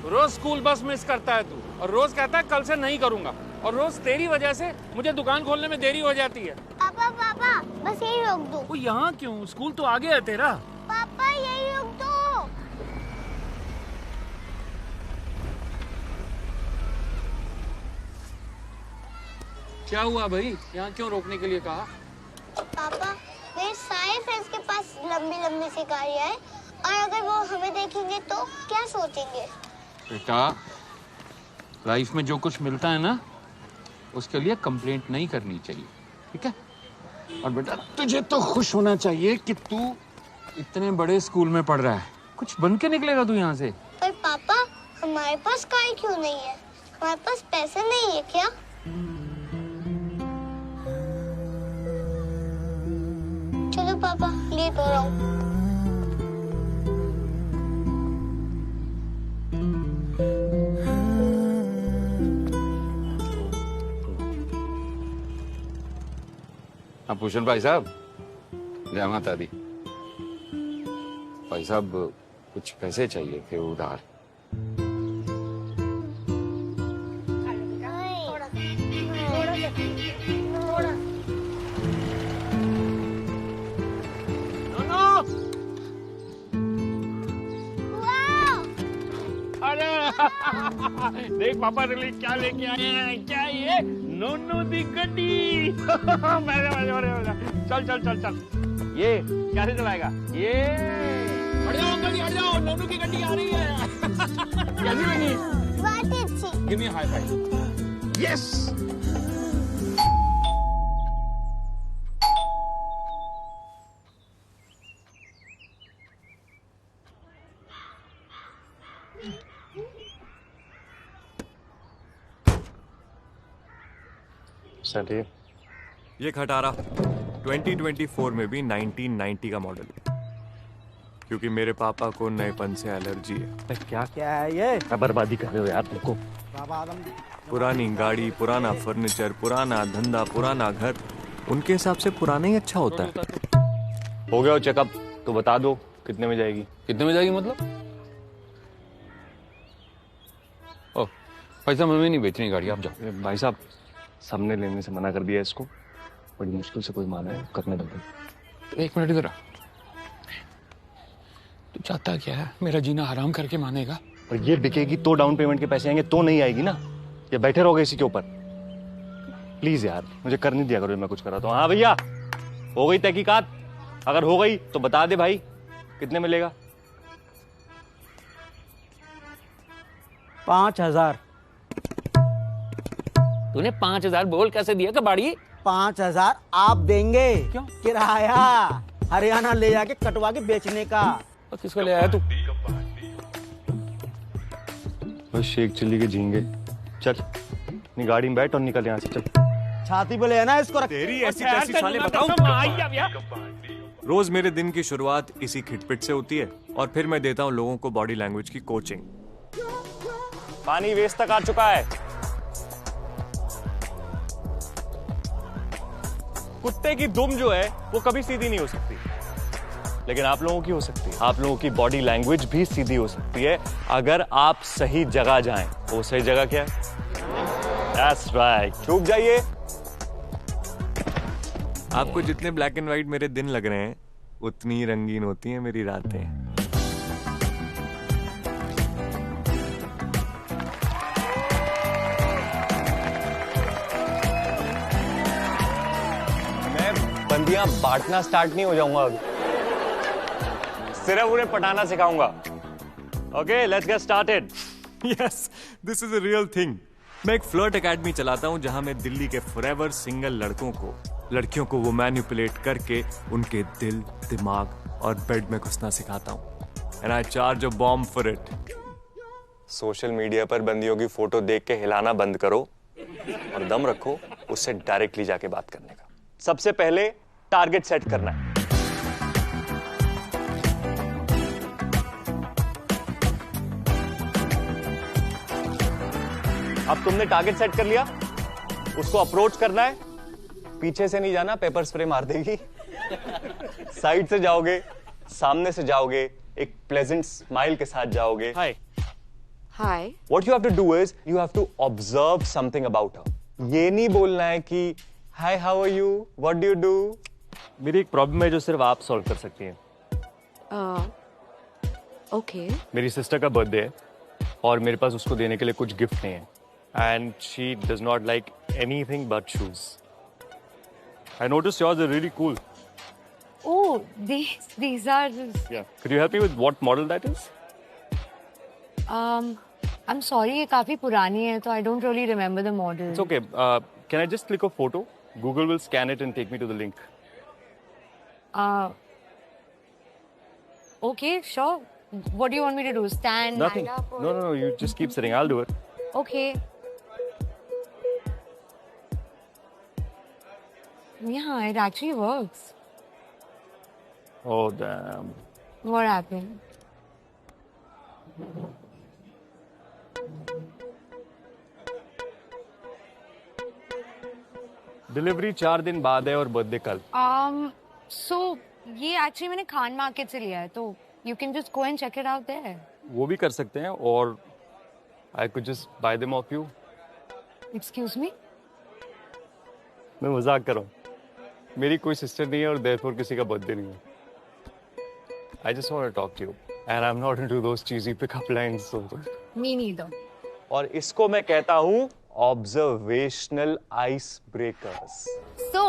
रोज school bus miss करता है तू, और रोज कहता है कल से नहीं करूंगा, और रोज तेरी वजह से मुझे दुकान खोलने में देरी हो जाती है। पापा पापा बस यही रोक दो। वो यहाँ क्यों? स्कूल तो आगे है तेरा। पापा यही रोक दो। क्या हुआ भाई? यहाँ क्यों रोकने के लिए कहा? पापा मेरे सारे फ्रेंड्स के पास लंबी लंबी सी गाड़ियाँ हैं, और अगर वो हमें देखेंगे तो क्या सोचेंगे? बेटा, लाइफ में जो कुछ मिलता है ना, उसके लिए कंप्लेंट नहीं करनी चाहिए, ठीक है? और बेटा तुझे तो खुश होना चाहिए कि तू इतने बड़े स्कूल में पढ़ रहा है। कुछ बन के निकलेगा तू यहाँ से। पर पापा हमारे पास कार क्यों नहीं है? हमारे पास पैसे नहीं है क्या? चलो पापा, लेट हो रहा हूँ। हाँ भूषण भाई साहब, जय माता दी। भाई साहब कुछ पैसे चाहिए थे उधार। देख पापा रिली क्या लेके आए हैं। क्या ये? नोनू दी गड्डी। चल चल चल चल। ये क्या से चलाएगा? ये हट जाओ अंकल जी, हट जाओ, नोनू की गड्डी आ रही है। कैसी लगी? बहुत अच्छी। Give me high five. Yes. चलिए, ये खटारा 2024 में भी 1990 का मॉडल है, क्योंकि मेरे पापा को नएपन से एलर्जी है। क्या क्या है ये? बर्बादी कर रहे हो यार तुमको। पुरानी गाड़ी, पुराना फर्नीचर, पुराना धंधा, पुराना घर, उनके हिसाब से पुराना ही अच्छा होता है। हो गया चेकअप, तो बता दो कितने में जाएगी? कितने में जाएगी मतलब? ओह, पैसा हमें नहीं बेचनी गाड़ी, आप जाओ। भाई साहब, सबने लेने से मना कर दिया इसको, बड़ी मुश्किल से कोई माना है, करने दो। एक मिनट इधर आ। तू चाहता क्या है? मेरा जीना हराम करके मानेगा? और ये बिकेगी तो डाउन पेमेंट के पैसे आएंगे, तो नहीं आएगी ना। ये बैठे रहोगे इसी के ऊपर? प्लीज यार, मुझे कर नहीं दिया करो, मैं कुछ करा तो। हाँ भैया, हो गई तहकीकात? अगर हो गई तो बता दे भाई, कितने मिलेगा? 5000। तूने 5000 बोल कैसे दिया कबाड़ी? 5000 आप देंगे? क्यों? किराया हरियाणा ले जाके कटवा के बेचने का। और किसको ले आया तू? बस शेख चिल्ली के झींगे। चल अपनी गाड़ी में बैठ और निकल यहाँ से, चल। छाती पे ले ना इसको। तेरी ऐसी तैसी साले बताऊं? रोज मेरे दिन की शुरुआत इसी खिटपिट से होती है, और फिर मैं देता हूँ लोगों को बॉडी लैंग्वेज की कोचिंग। पानी वेस्ट तक आ चुका है। कुत्ते की दुम जो है वो कभी सीधी नहीं हो सकती, लेकिन आप लोगों की हो सकती है। आप लोगों की बॉडी लैंग्वेज भी सीधी हो सकती है, अगर आप सही जगह जाएं। वो सही जगह क्या है? That's right. चूक जाइए। आपको जितने ब्लैक एंड व्हाइट मेरे दिन लग रहे हैं, उतनी रंगीन होती हैं मेरी रातें। मैं बंदियां बांटना स्टार्ट नहीं हो जाऊंगा अभी, सिर्फ उन्हें पटाना सिखाऊंगा। Okay, let's get started. Yes, this is a real thing. मैं एक फ्लर्ट एकेडमी चलाता हूं, जहां मैं दिल्ली के फॉरएवर सिंगल लड़कियों को वो मैनिपुलेट करके उनके दिल, दिमाग और बेड में घुसना सिखाता हूं। And I charge a bomb for it. Social media पर बंदियों की फोटो देख के हिलाना बंद करो और दम रखो उससे डायरेक्टली जाके बात करने का। सबसे पहले टारगेट सेट करना है। अब तुमने टारगेट सेट कर लिया, उसको अप्रोच करना है। पीछे से नहीं जाना, पेपर स्प्रे मार देगी। साइड से जाओगे, सामने से जाओगे, एक प्लेजेंट स्माइल के साथ जाओगे। हाय Hi. What you have to do is you have to observe something about her. ये नहीं बोलना है कि Hi, how are you? What do you do? मेरी एक प्रॉब्लम है जो सिर्फ आप सॉल्व कर सकती हैं। Okay. मेरी सिस्टर का बर्थडे है और मेरे पास उसको देने के लिए कुछ गिफ्ट नहीं है। And she does not like anything but shoes. I noticed yours are really cool. Oh, these are. Yeah. Could you help me with what model that is? I'm sorry, ये काफी पुरानी है, तो I don't really remember the model. It's okay. Can I just click a photo? Google will scan it and take me to the link. Okay, sure. What do you want me to do? Stand? Nothing. Stand up, or... No. You just keep sitting. I'll do it. Okay. Yeah, it actually works. Oh, damn. What happened? Delivery 4 दिन बाद है और birthday कल। So ये actually मैंने Khan market से लिया है, तो you can just go and check it out there. वो भी कर सकते हैं और I could just buy them off you. Excuse me? मैं मजाक कर रहा हूँ। मेरी कोई सिस्टर नहीं है और therefore किसी का बर्थडे नहीं है। I just want to talk to you and I'm not into those cheesy pickup lines. So. Me neither. और इसको मैं कहता हूँ observational icebreakers. So,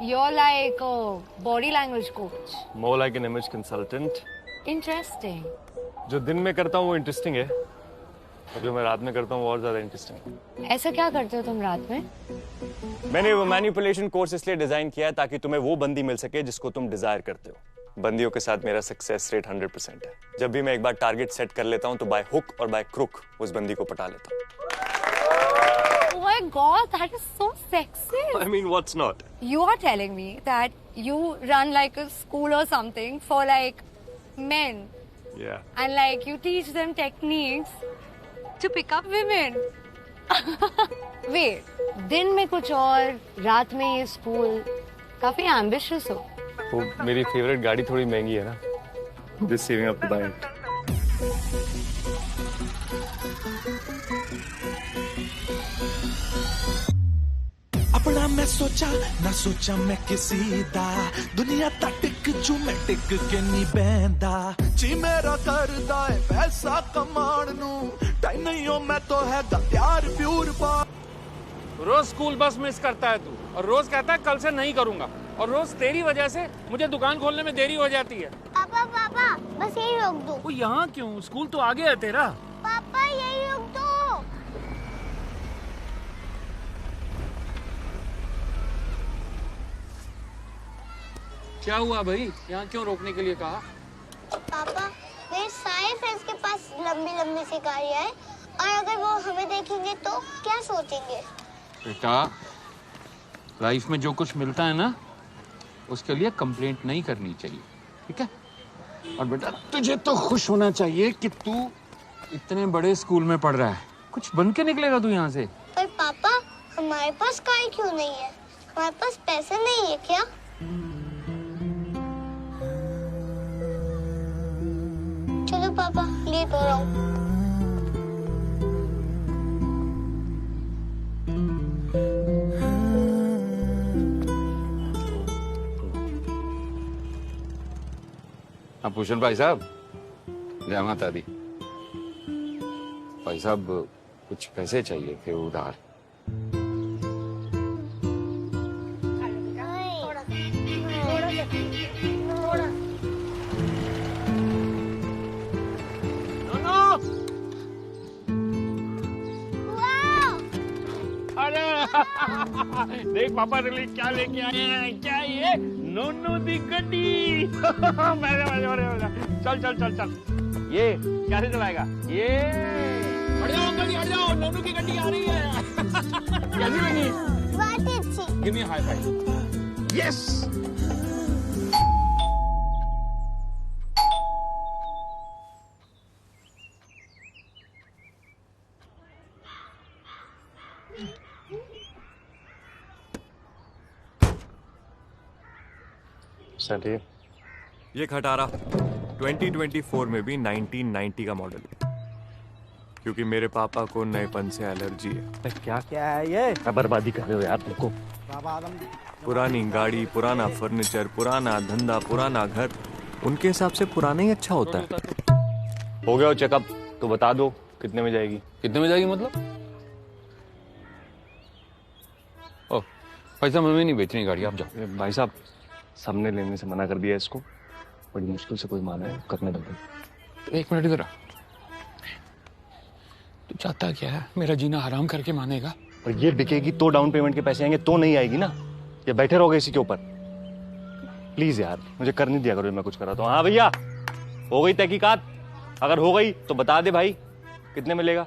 you're like a body language coach. More like an image consultant. Interesting. जो दिन में करता हूँ वो इंटरेस्टिंग है और जो मैं रात में करता हूँ वो और ज्यादा इंटरेस्टिंग है। ऐसा क्या करते हो तुम रात में? मैंने वो मैनिपुलेशन कोर्स इसलिए डिजाइन किया है ताकि तुम्हें वो बंदी मिल सके जिसको तुम डिजायर करते हो। बंदियों के साथ मेरा सक्सेस रेट 100% है। जब भी मैं एक बार टारगेट सेट कर लेता हूँ तो बाय हुक और बाय क्रुक उस बंदी को पटा लेता हूँ। Oh my God, that is so sexy. I mean, what's not? You are telling me that you run like a school or something for like men. Yeah. And like you teach them techniques to pick up women. Wait, दिन में कुछ और, रात में ये school, काफी ambitious हो. वो मेरी फेवरेट गाड़ी थोड़ी महंगी है ना। Just saving up to buy it. अपना मैं सोचा ना सोचा मैं किसी दा दुनिया ता टिक जू मैं टिक के नहीं बहंदा जी मेरा करदा है पैसा कमाण नू टाइम नहीं हो मैं तो है त्यार प्यूर पा। रोज स्कूल बस मिस करता है तू और रोज कहता है कल से नहीं करूंगा और रोज तेरी वजह से मुझे दुकान खोलने में देरी हो जाती है। पापा बस यही रोक दो। वो यहाँ क्यों? स्कूल तो आगे है तेरा। पापा यही रोक दो। क्या हुआ भाई? यहाँ क्यों रोकने के लिए कहा? पापा मेरे सारे फ्रेंड्स के पास लंबी लंबी सी गाड़ियाँ हैं और अगर वो हमें देखेंगे तो क्या सोचेंगे? बेटा, लाइफ में जो कुछ मिलता है ना उसके लिए कंप्लेंट नहीं करनी चाहिए, ठीक है? और बेटा तुझे तो खुश होना चाहिए कि तू इतने बड़े स्कूल में पढ़ रहा है। कुछ बन के निकलेगा तू यहाँ से। पर पापा हमारे पास कार क्यों नहीं है? हमारे पास पैसे नहीं है क्या? चलो पापा, लेट हो रहा हूँ। हाँ भूषण भाई साहब, जय माता दी। भाई साहब कुछ पैसे चाहिए थे उधार। देख पापा ने क्या लेके आए हैं। क्या ये? नोनू दी गड्डी। चल चल चल चल। ये कैसे चलाएगा? ये हट जाओ अंकल जी, हट जाओ, नोनू की गड्डी आ रही है। कैसी लगी? बहुत अच्छी। Give me high five. Yes. ये खटारा 2024 में भी 1990 का मॉडल। क्योंकि मेरे पापा को नएपन से एलर्जी है। क्या क्या है ये? क्या बर्बादी कर रहे हो यार तुमको? पुरानी गाड़ी, पुराना फर्नीचर, पुराना धंधा, पुराना घर, उनके हिसाब से पुराना ही अच्छा होता है। हो गया हो चेकअप, तो बता दो कितने में जाएगी? कितने में जाएगी मतलब? ओ भाई साहब, हमें नहीं बेचनी गाड़ी, आप जाओ। भाई साहब, सबने लेने से मना कर दिया इसको, बड़ी मुश्किल से कोई माना है, करने दो। एक मिनट इधर आ। तू चाहता क्या है? मेरा जीना हराम करके मानेगा? और ये बिकेगी तो डाउन पेमेंट के पैसे आएंगे, तो नहीं आएगी ना। ये बैठे रहोगे इसी के ऊपर? प्लीज यार, मुझे कर नहीं दिया करो, मैं कुछ कराता हूँ। हाँ भैया, हो गई तहकीकात? अगर हो गई तो बता दे भाई, कितने मिलेगा?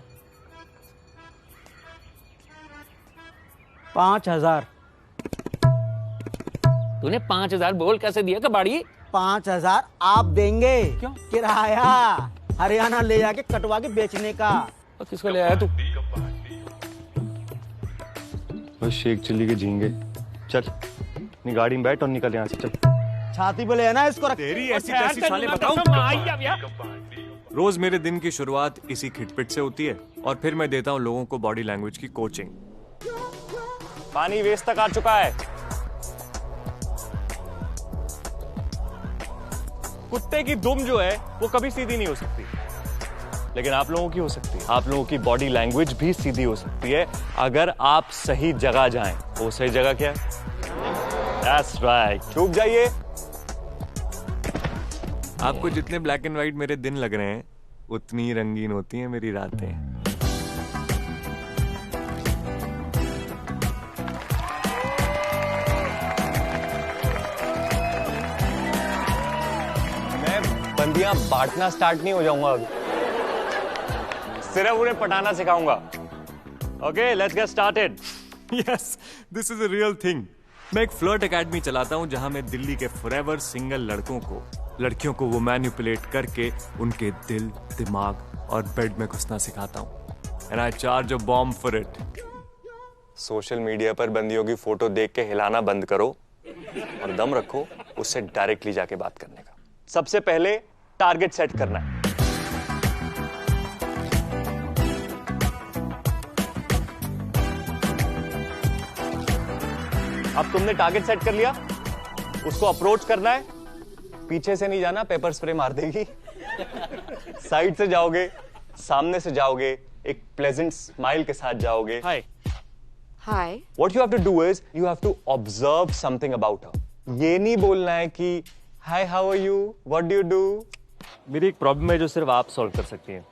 5,000। तूने 5,000 बोल कैसे दिया कबाड़ी? 5,000 आप देंगे? क्यों? किराया हरियाणा ले जाके कटवा के बेचने का। और किसको ले आया तू? बस शेख चिल्ली के झींगे। चल अपनी गाड़ी में बैठ और निकल यहाँ से, चल। छाती पे ले आना इसको। तेरी ऐसी तैसी साले बताऊं? रोज मेरे दिन की शुरुआत इसी खिटपिट से होती है और फिर मैं देता हूं लोगों को बॉडी लैंग्वेज की कोचिंग। पानी वेस्ट तक आ चुका है। कुत्ते की दुम जो है वो कभी सीधी नहीं हो सकती, लेकिन आप लोगों की हो सकती है। आप लोगों की बॉडी लैंग्वेज भी सीधी हो सकती है अगर आप सही जगह जाएं। वो सही जगह क्या है? That's right, छुप जाइए। आपको जितने ब्लैक एंड व्हाइट मेरे दिन लग रहे हैं, उतनी ही रंगीन होती हैं मेरी रातें। मैं बंदियां बांटना स्टार्ट नहीं हो जाऊंगा अभी, सिर्फ उन्हें पटाना सिखाऊंगा। Okay, let's get started. Yes, this is a real thing. मैं एक फ्लर्ट एकेडमी चलाता हूं जहां मैं दिल्ली के फॉरएवर सिंगल लड़कियों को वो मैनिपुलेट करके उनके दिल, दिमाग और बेड में घुसना सिखाता हूं। And I charge a bomb for it. Social media पर बंदियों की फोटो देख के हिलाना बंद करो और दम रखो उससे डायरेक्टली जाके बात करने का। सबसे पहले टारगेट सेट करना है। अब तुमने टारगेट सेट कर लिया, उसको अप्रोच करना है। पीछे से नहीं जाना, पेपर स्प्रे मार देगी। साइड से जाओगे, सामने से जाओगे, एक प्लेजेंट स्माइल के साथ जाओगे। हाय Hi. What you have to do is you have to observe something about her. ये नहीं बोलना है कि Hi, how are you? What do you do? मेरी एक प्रॉब्लम है जो सिर्फ आप सॉल्व कर सकती हैं।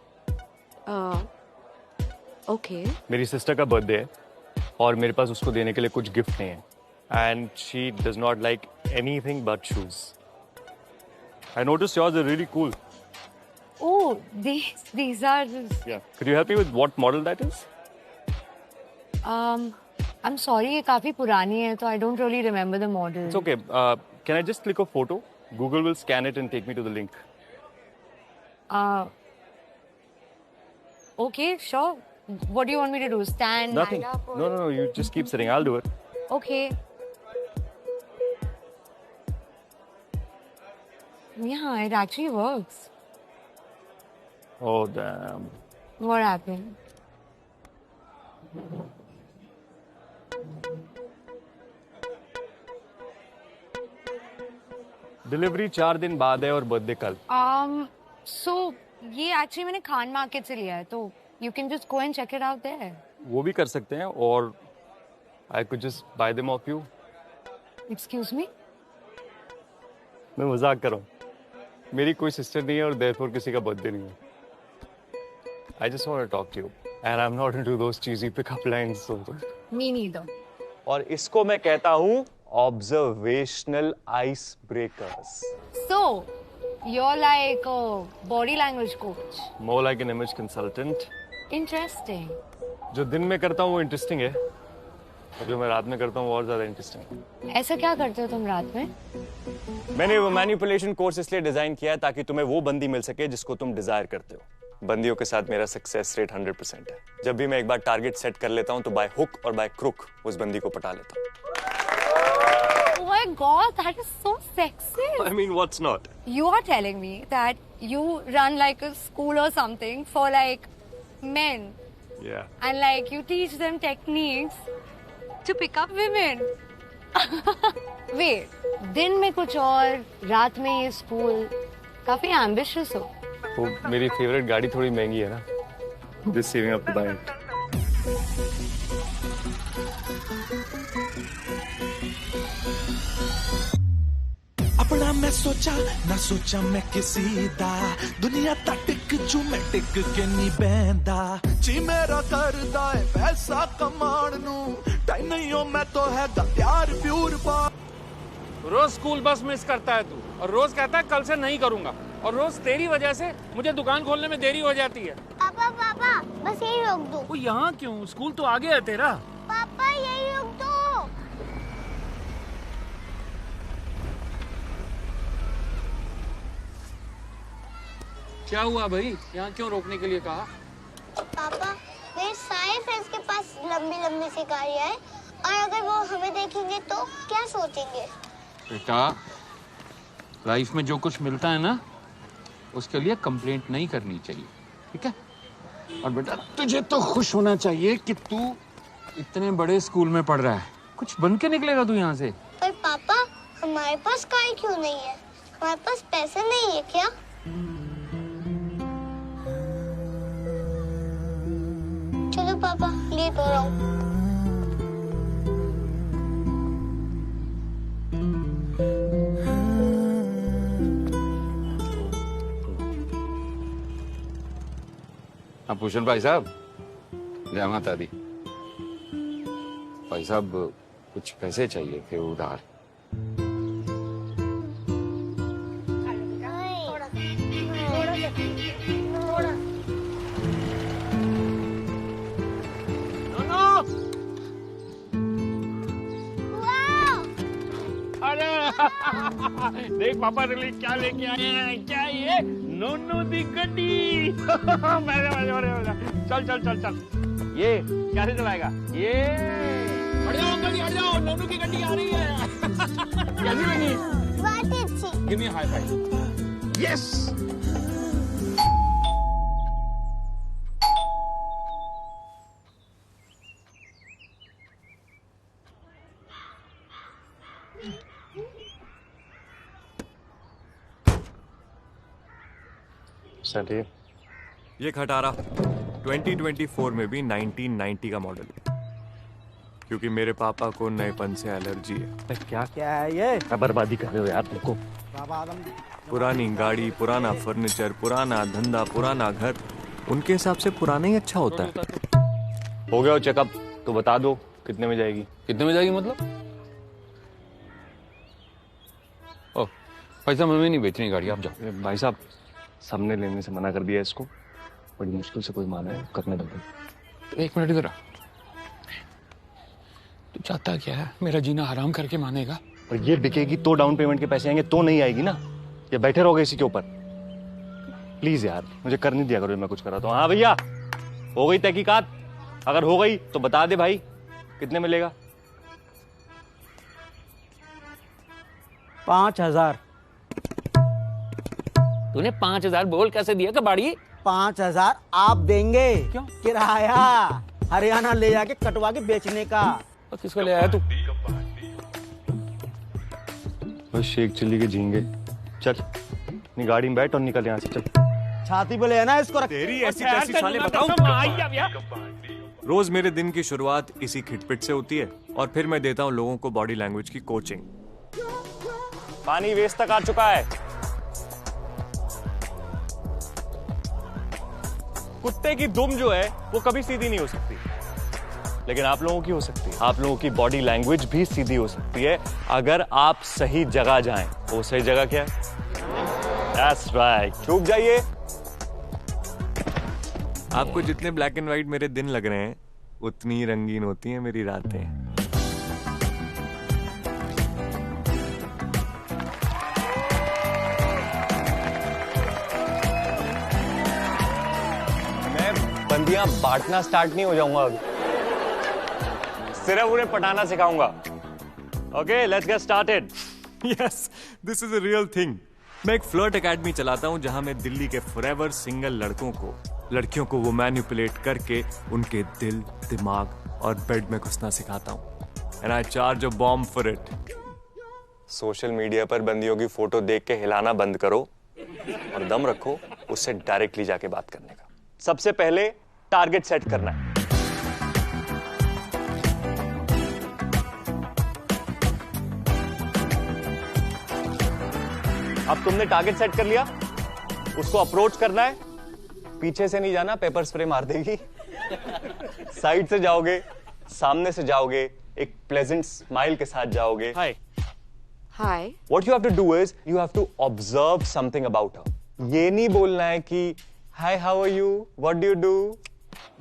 Okay. मेरी सिस्टर का बर्थडे है और मेरे पास उसको देने के लिए कुछ गिफ्ट नहीं है। And she does not like anything but shoes. I noticed yours are really cool. Oh, these are just, Yeah. Could you help me with what model that is? I'm sorry, ये काफी पुरानी है, तो I don't really remember the model. It's okay. Can I just click a photo? Google will scan it and take me to the link. Okay, sure. What do you want me to do? Stand? Nothing. Line up, or... No. You just keep sitting. I'll do it. Okay. Yeah, it actually works. Oh damn. What happened? Delivery 4 दिन बाद है और birthday कल। So ये actually मैंने Khan market से लिया है, तो you can just go and check it out there. वो भी कर सकते हैं और I could just buy them off you. Excuse me? मैं मजाक कर रहा हूँ। मेरी कोई सिस्टर नहीं है और therefore किसी का बर्थडे नहीं है। I just want to talk to you and I'm not into those cheesy pickup lines. So. Me neither. और इसको मैं कहता हूँ observational icebreakers. So you're like a body language coach. More like an image consultant. Interesting. जो दिन में करता हूँ वो इंटरेस्टिंग है और जो मैं रात में करता हूँ वो और ज्यादा इंटरेस्टिंग है। ऐसा क्या करते हो तुम रात में? मैंने वो मैनिपुलेशन कोर्स इसलिए डिजाइन किया है ताकि तुम्हें वो बंदी मिल सके जिसको तुम डिजायर करते हो। बंदियों के साथ मेरा सक्सेस रेट 100% है। जब भी मैं एक बार टारगेट सेट कर लेता हूँ तो बाय हुक और बाय क्रुक उस बंदी को पटा लेता हूँ। Oh my God, that is so sexist. I mean, what's not? You are telling me that you run like a school or something for like men. Yeah. And like you teach them techniques to pick up women. Wait, दिन में कुछ और, रात में ये school, काफी ambitious हो. वो मेरी फेवरेट गाड़ी थोड़ी महंगी है ना. Just saving up to buy it. अपना मैं सोचा ना सोचा मैं किसी दा दुनिया दा टिक जू मैं टिक के नहीं बहंदा जी मेरा करदा है पैसा कमाण नू टाइम नहीं हो मैं तो है प्यार प्यूर पा. रोज स्कूल बस मिस करता है तू, और रोज कहता है कल से नहीं करूंगा, और रोज तेरी वजह से मुझे दुकान खोलने में देरी हो जाती है. पापा पापा बस यही रोक दो. वो यहाँ क्यों? स्कूल तो आगे है तेरा. पापा यही रोक दो. क्या हुआ भाई? यहाँ क्यों रोकने के लिए कहा? पापा मेरे सारे फ्रेंड्स के पास लंबी लंबी सी गाड़ियाँ हैं, और अगर वो हमें देखेंगे तो क्या सोचेंगे? बेटा, लाइफ में जो कुछ मिलता है ना, उसके लिए कंप्लेंट नहीं करनी चाहिए, ठीक है? और बेटा, तुझे तो खुश होना चाहिए कि तू इतने बड़े स्कूल में पढ़ रहा है. कुछ बन के निकलेगा तू यहाँ से. पर पापा हमारे पास कार क्यों नहीं है? हमारे पास पैसे नहीं है क्या? चलो पापा, लेट हो रहा हूँ. हाँ भूषण भाई साहब, जय माता दी. भाई साहब कुछ पैसे चाहिए थे उधार. देख पापा रे क्या लेके आए हैं. क्या ये? नोनू दी गड्डी. चल चल चल चल. ये कैसे चलाएगा? ये हट जाओ अंकल जी, हट जाओ. नोनू की गड्डी आ रही है. कैसी लगी? बहुत अच्छी. Give me high five. Yes. चलिए. ये खटारा 2024 में भी 1990 का मॉडल है, क्योंकि मेरे पापा को नएपन से एलर्जी है. क्या क्या है ये? बर्बादी कर रहे हो यार तुमको. पुरानी गाड़ी, पुराना फर्नीचर, पुराना धंधा, पुराना घर, उनके हिसाब से पुराना ही अच्छा होता है. हो गया चेकअप, तो बता दो कितने में जाएगी? कितने में जाएगी मतलब? ओह भाई साहब, हमें नहीं बेचनी गाड़ी, आप जाओ. भाई साहब, सामने लेने से मना कर दिया इसको. बड़ी मुश्किल से कोई माना है, करने दो. एक मिनट इधर आ. तू चाहता क्या है? मेरा जीना हराम करके मानेगा? और ये बिकेगी तो डाउन पेमेंट के पैसे आएंगे, तो नहीं आएगी ना. ये बैठे रहोगे इसी के ऊपर. प्लीज यार, मुझे कर नहीं दिया करो मैं कुछ करा तो. हाँ भैया, हो गई तहकीकात? अगर हो गई तो बता दे भाई, कितने मिलेगा? 5,000. तूने 5,000 बोल कैसे दिया कबाड़ी? 5,000 आप देंगे. क्यों? किराया हरियाणा ले जाके कटवा के बेचने का. और किसको ले आया तू? बस शेख चिल्ली के झींगे. चल अपनी गाड़ी में बैठ और निकल यहाँ से. चल. छाती पे ले ना इसको. तेरी ऐसी कैसी साले बताऊं? रोज मेरे दिन की शुरुआत इसी खिटपिट से होती है, और फिर मैं देता हूँ लोगों को बॉडी लैंग्वेज की कोचिंग. पानी वेस्ट तक आ चुका है. कुत्ते की दुम जो है वो कभी सीधी नहीं हो सकती, लेकिन आप लोगों की हो सकती है. आप लोगों की बॉडी लैंग्वेज भी सीधी हो सकती है अगर आप सही जगह जाएं. वो सही जगह क्या है? That's right. चूक जाइए. आपको जितने ब्लैक एंड व्हाइट मेरे दिन लग रहे हैं, उतनी ही रंगीन होती हैं मेरी रातें. बंदियां बांटना स्टार्ट नहीं हो जाऊंगा अभी. सिर्फ उन्हें पटाना सिखाऊंगा. Okay, let's get started. Yes, this is a real thing. मैं एक फ्लर्ट एकेडमी चलाता हूं, जहां मैं दिल्ली के फॉरएवर सिंगल लड़कों को लड़कियों को वो मैनिपुलेट करके उनके दिल, दिमाग और बेड में घुसना सिखाता हूँ। And I charge a bomb for it. Social media पर बंदियों की फोटो देख के हिलाना बंद करो और दम रखो उससे डायरेक्टली जाके बात करने का। सबसे पहले टारगेट सेट करना है। अब तुमने टारगेट सेट कर लिया, उसको अप्रोच करना है। पीछे से नहीं जाना, पेपर स्प्रे मार देगी। साइड से जाओगे, सामने से जाओगे, एक प्लेजेंट स्माइल के साथ जाओगे। हाय Hi. What you have to do is you have to observe something about her. ये नहीं बोलना है कि Hi, how are you? What do you do?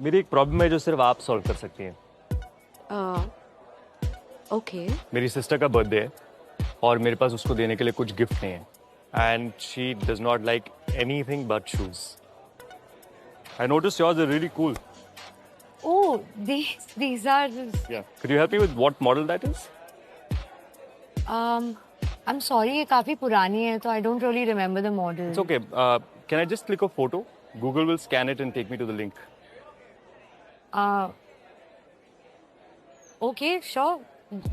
मेरी एक प्रॉब्लम है जो सिर्फ आप सॉल्व कर सकती हैं। Okay. मेरी सिस्टर का बर्थडे है और मेरे पास उसको देने के लिए कुछ गिफ्ट नहीं है। And she does not like anything but shoes. I noticed yours are really cool. Oh, these are. Yeah. Could you help me with what model that is? I'm sorry, ये काफी पुरानी है, तो I don't really remember the model. It's okay. Can I just click a photo? Google will scan it and take me to the link. Okay, sure.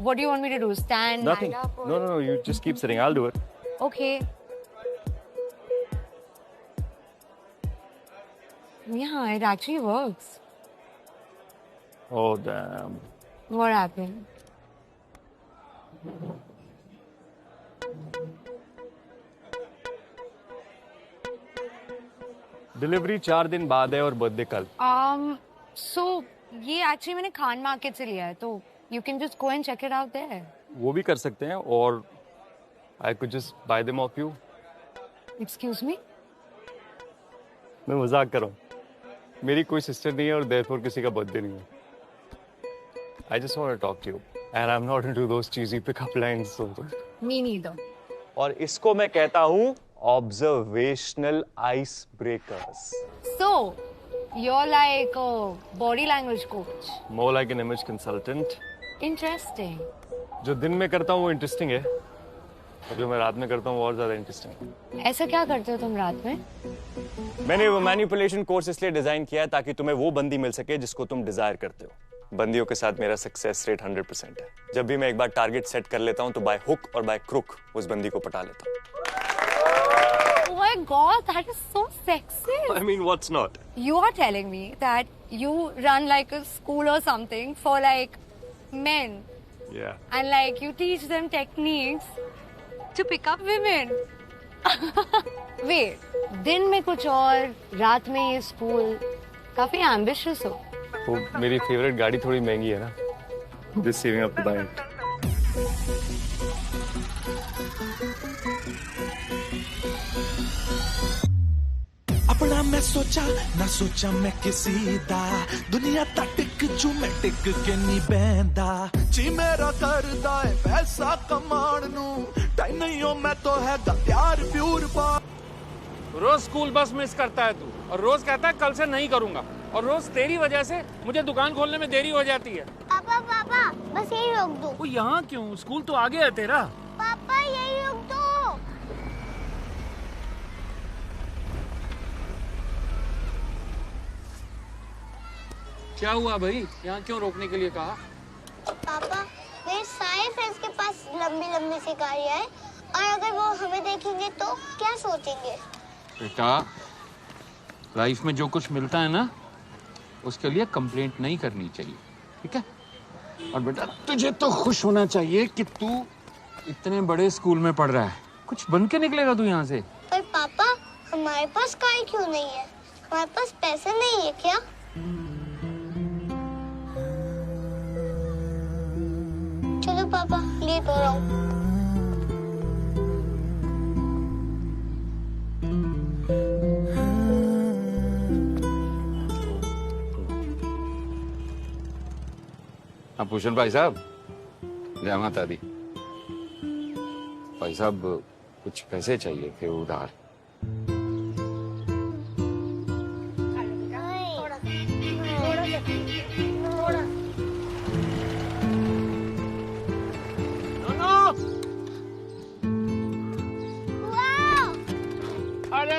What do you want me to do? Stand? Nothing. Stand up, or... No. You just keep sitting. I'll do it. Okay. Yeah, it actually works. Oh, damn. What happened? Delivery 4 दिन बाद है और birthday कल। So ये actually मैंने Khan market से लिया है, तो you can just go and check it out there. वो भी कर सकते हैं और I could just buy them off you. Excuse me? मैं मजाक कर रहा हूँ। मेरी कोई सिस्टर नहीं है और therefore किसी का बर्थडे नहीं है। I just want to talk to you and I'm not into those cheesy pickup lines. So. Me neither. और इसको मैं कहता हूँ observational icebreakers. So you're like a body language coach. More like an image consultant. Interesting. जो दिन में करता हूँ वो इंटरेस्टिंग है और जो मैं रात में करता हूँ वो और ज्यादा इंटरेस्टिंग है। ऐसा क्या करते हो तुम रात में? मैंने वो मैनिपुलेशन कोर्स इसलिए डिजाइन किया है ताकि तुम्हें वो बंदी मिल सके जिसको तुम डिजायर करते हो। बंदियों के साथ मेरा सक्सेस रेट 100% है। जब भी मैं एक बार टारगेट सेट कर लेता हूँ तो बाय हुक और बाय क्रुक उस बंदी को पटा लेता हूँ। Oh my God, that is so sexy. I mean, what's not? You are telling me that you run like a school or something for like men. Yeah. And like you teach them techniques to pick up women. Wait, दिन में कुछ और, रात में ये school, काफी ambitious हो। वो मेरी फेवरेट गाड़ी थोड़ी महंगी है ना। Just saving up to buy it. अपना मैं सोचा ना सोचा मैं किसी दा दुनिया ता टिक जू मैं टिक के नहीं बहंदा जी मेरा करदा है पैसा कमाण नू टाइम नहीं हो मैं तो है प्यार प्यूर बा। रोज स्कूल बस मिस करता है तू और रोज कहता है कल से नहीं करूंगा और रोज तेरी वजह से मुझे दुकान खोलने में देरी हो जाती है। पापा पापा बस यही रोक दो। वो यहाँ क्यों? स्कूल तो आगे है तेरा। पापा यही रोक दो। क्या हुआ भाई? यहाँ क्यों रोकने के लिए कहा? पापा मेरे सारे फ्रेंड्स के पास लंबी लंबी सी गाड़ियाँ हैं और अगर वो हमें देखेंगे तो क्या सोचेंगे? बेटा लाइफ में जो कुछ मिलता है ना उसके लिए कंप्लेंट नहीं करनी चाहिए, ठीक है? और बेटा तुझे तो खुश होना चाहिए कि तू इतने बड़े स्कूल में पढ़ रहा है। कुछ बन के निकलेगा तू यहाँ से। पर पापा हमारे पास कार क्यों नहीं है? हमारे पास पैसे नहीं है क्या? चलो पापा लेट हो रहा हूँ। हाँ भूषण भाई साहब, जय माता दी। भाई साहब कुछ पैसे चाहिए थे उधार। अरे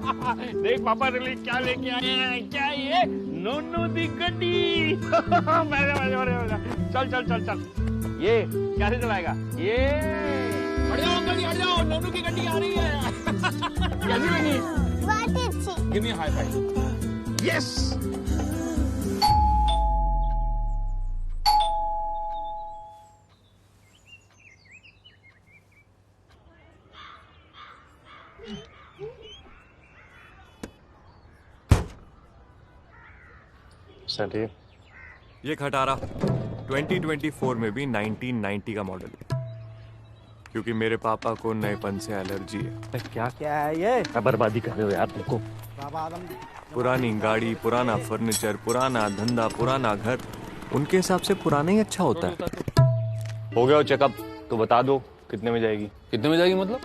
देख पापा ने क्या लेके आए हैं। क्या ये नोनू दी गड्डी। चल चल चल चल। ये कैसे चलाएगा ये? हट जाओ अंकल जी, हट जाओ, नोनू की गड्डी आ रही है। कैसी लगी? बहुत ही अच्छी। Give me high five. Yes. सही। ये खटारा 2024 में भी 1990 का मॉडल है, क्योंकि मेरे पापा को नएपन से एलर्जी है। क्या है ये? बर्बादी कर रहे हो यार तुमको। बाबा आदम। पुरानी गाड़ी, पुराना फर्नीचर, पुराना धंधा, पुराना घर, उनके हिसाब से पुराना ही अच्छा होता है। हो गया चेकअप, तो बता दो कितने में जाएगी? कितने में जाएगी मतलब?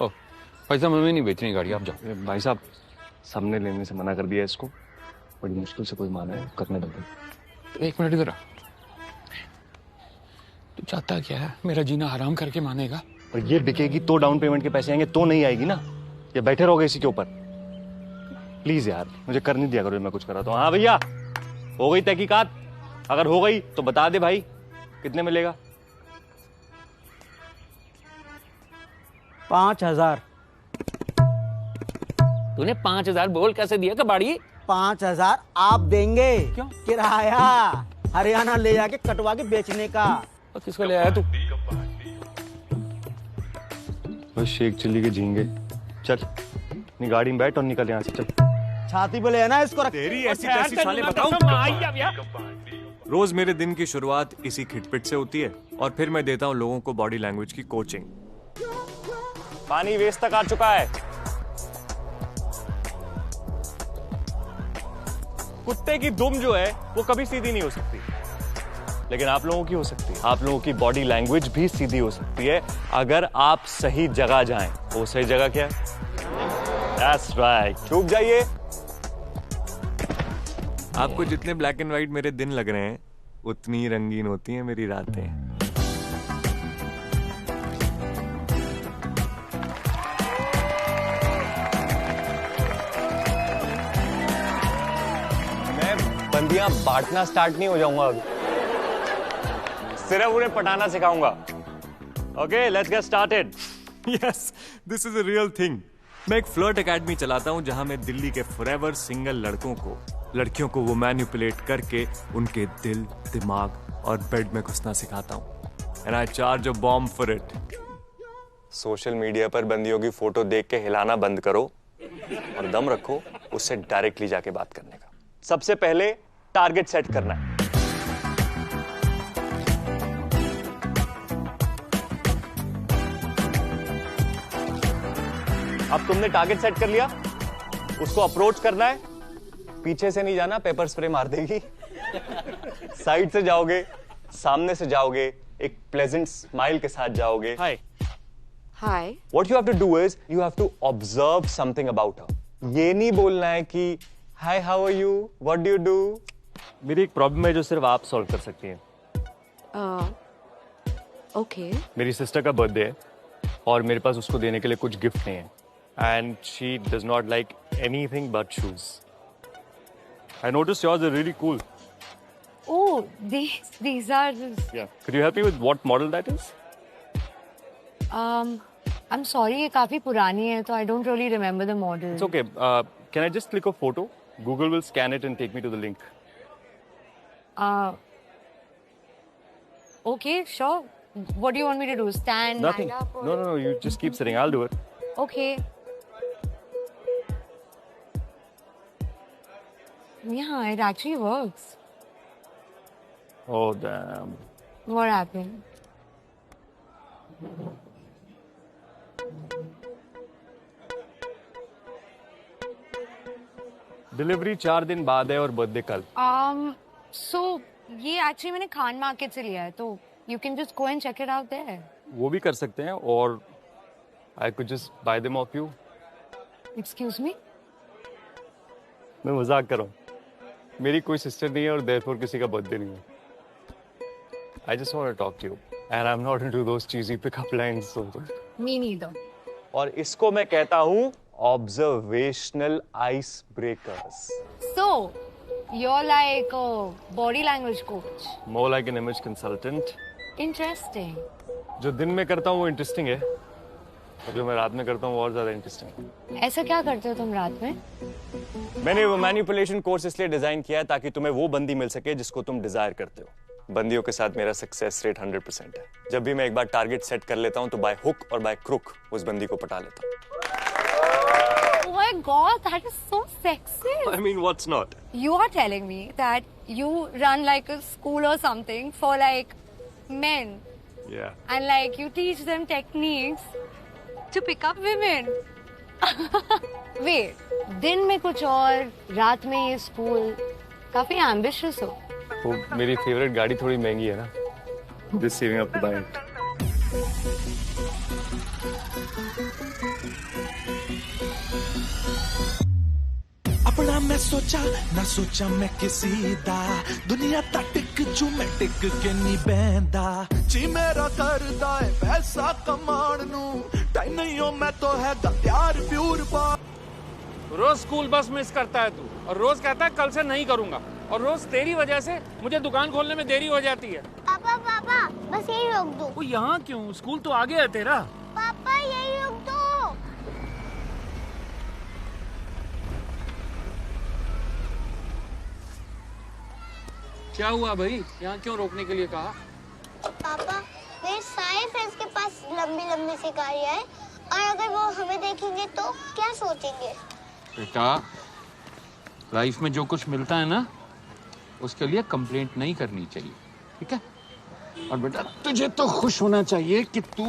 ओ, पैसा मम्मी नहीं बेचनी गाड़ी, आप जाओ। भाई साहब, सबने लेने से मना कर दिया इसको, बड़ी मुश्किल से कोई माना है, करने दो। एक मिनट इधर आ। तू चाहता क्या है? मेरा जीना हराम करके मानेगा? और ये बिकेगी तो डाउन पेमेंट के पैसे आएंगे, तो नहीं आएगी ना। ये बैठे रहोगे इसी के ऊपर। प्लीज यार, मुझे करने दिया करो, मैं कुछ कराता हूँ। हाँ भैया, हो गई तहकीकात? अगर हो गई तो बता दे भाई, कितने मिलेगा? 5,000। तूने 5,000 बोल कैसे दिया कबाड़ी? 5,000 आप देंगे? क्यों? किराया हरियाणा ले जाके कटवा के बेचने का। और किसको ले आया तू? बस शेख चिल्ली के झींगे। चल अपनी गाड़ी में बैठ और निकल यहाँ से, चल। छाती पे ले ना इसको रख। तेरी ऐसी कैसी साले बताऊं? रोज मेरे दिन की शुरुआत इसी खिटपिट से होती है, और फिर मैं देता हूँ लोगों को बॉडी लैंग्वेज की कोचिंग। पानी वेस्ट तक आ चुका है। कुत्ते की दुम जो है वो कभी सीधी नहीं हो सकती, लेकिन आप लोगों की हो सकती है। आप लोगों की बॉडी लैंग्वेज भी सीधी हो सकती है, अगर आप सही जगह जाएं। वो सही जगह क्या है? That's right. चूक जाइए। आपको जितने ब्लैक एंड व्हाइट मेरे दिन लग रहे हैं, उतनी ही रंगीन होती हैं मेरी रातें। बंदियां बांटना स्टार्ट नहीं हो जाऊंगा अभी, सिर्फ उन्हें पटाना सिखाऊंगा। Okay, let's get started. Yes, this is a real thing. मैं एक फ्लर्ट एकेडमी चलाता हूं, जहां मैं दिल्ली के फॉरएवर सिंगल लड़कियों को वो मैनिपुलेट करके उनके दिल, दिमाग और बेड में घुसना सिखाता हूं। And I charge a bomb for it. Social media पर बंदियों की फोटो देख के हिलाना बंद करो और दम रखो उससे डायरेक्टली जाके बात करने का। सबसे पहले टारगेट सेट करना है। अब तुमने टारगेट सेट कर लिया, उसको अप्रोच करना है। पीछे से नहीं जाना, पेपर स्प्रे मार देगी। साइड से जाओगे, सामने से जाओगे, एक प्लेजेंट स्माइल के साथ जाओगे। Hi hi. What you have to do is you have to observe something about her. ये नहीं बोलना है कि hi how are you, what do you do. मेरी एक प्रॉब्लम है जो सिर्फ आप सॉल्व कर सकती हैं। ओके। मेरी सिस्टर का बर्थडे है और मेरे पास उसको देने के लिए कुछ गिफ्ट नहीं है, and she does not like anything but shoes. I notice yours are really cool. Oh, these are just... Yeah. Could you help me with what model that is? I'm sorry, ये काफी पुरानी है, तो I don't really remember the model. It's okay. Can I just click a photo? Google will scan it and take me to the link. Okay, sure. What do you want me to do? Stand? Nothing. Line up, or... No. You just keep sitting. I'll do it. Okay. Yeah, it actually works. Oh, damn. What happened? Delivery 4 दिन बाद है और birthday कल। So ये actually मैंने Khan market से लिया है, तो you can just go and check it out there. वो भी कर सकते हैं, और I could just buy them off you. Excuse me? मैं मजाक कर रहा हूँ। मेरी कोई सिस्टर नहीं है और therefore किसी का बर्थडे नहीं है। I just want to talk to you, and I'm not into those cheesy pickup lines. So Me neither. और इसको मैं कहता हूं observational ice breakers. So, you're like a body language coach. More like an image consultant. Interesting. जो दिन में करता हूँ वो इंटरेस्टिंग है, और जो मैं रात में करता हूँ वो और ज्यादा इंटरेस्टिंग। ऐसा क्या करते हो तुम रात में? मैंने वो मैनिपुलेशन कोर्स इसलिए डिजाइन किया है ताकि तुम्हें वो बंदी मिल सके जिसको तुम डिजायर करते हो। बंदियों के साथ मेरा सक्सेस रेट 100% है। जब भी मैं एक बार टारगेट सेट कर लेता हूँ तो बाय हुक और बाय क्रुक उस बंदी को पटा लेता हूँ। Oh my God, that is so sexy. I mean, what's not? You are telling me that you run like a school or something for like men, Yeah. and like you teach them techniques to pick up women. Wait, दिन में कुछ और, रात में ये school, काफी ambitious हो। वो मेरी फेवरेट गाड़ी थोड़ी महंगी है ना, Just saving up to buy it. अपना मैं सोचा ना सोचा मैं किसी दा दुनिया ता टिक जू मैं टिक के नहीं बहंदा जी मेरा करदा है पैसा कमाण नू टाइम नहीं हो मैं तो है प्यार प्यूर पा। रोज स्कूल बस मिस करता है तू, और रोज कहता है कल से नहीं करूंगा, और रोज तेरी वजह से मुझे दुकान खोलने में देरी हो जाती है। पापा पापा बस यही रोक दो। वो यहाँ क्यों? स्कूल तो आगे है तेरा। पापा यही रोक दो। क्या हुआ भाई? यहाँ क्यों रोकने के लिए कहा? पापा मेरे सारे फ्रेंड्स के पास लंबी लंबी सी गाड़ियाँ हैं, और अगर वो हमें देखेंगे तो क्या सोचेंगे? बेटा, लाइफ में जो कुछ मिलता है ना, उसके लिए कंप्लेंट नहीं करनी चाहिए, ठीक है? और बेटा तुझे तो खुश होना चाहिए कि तू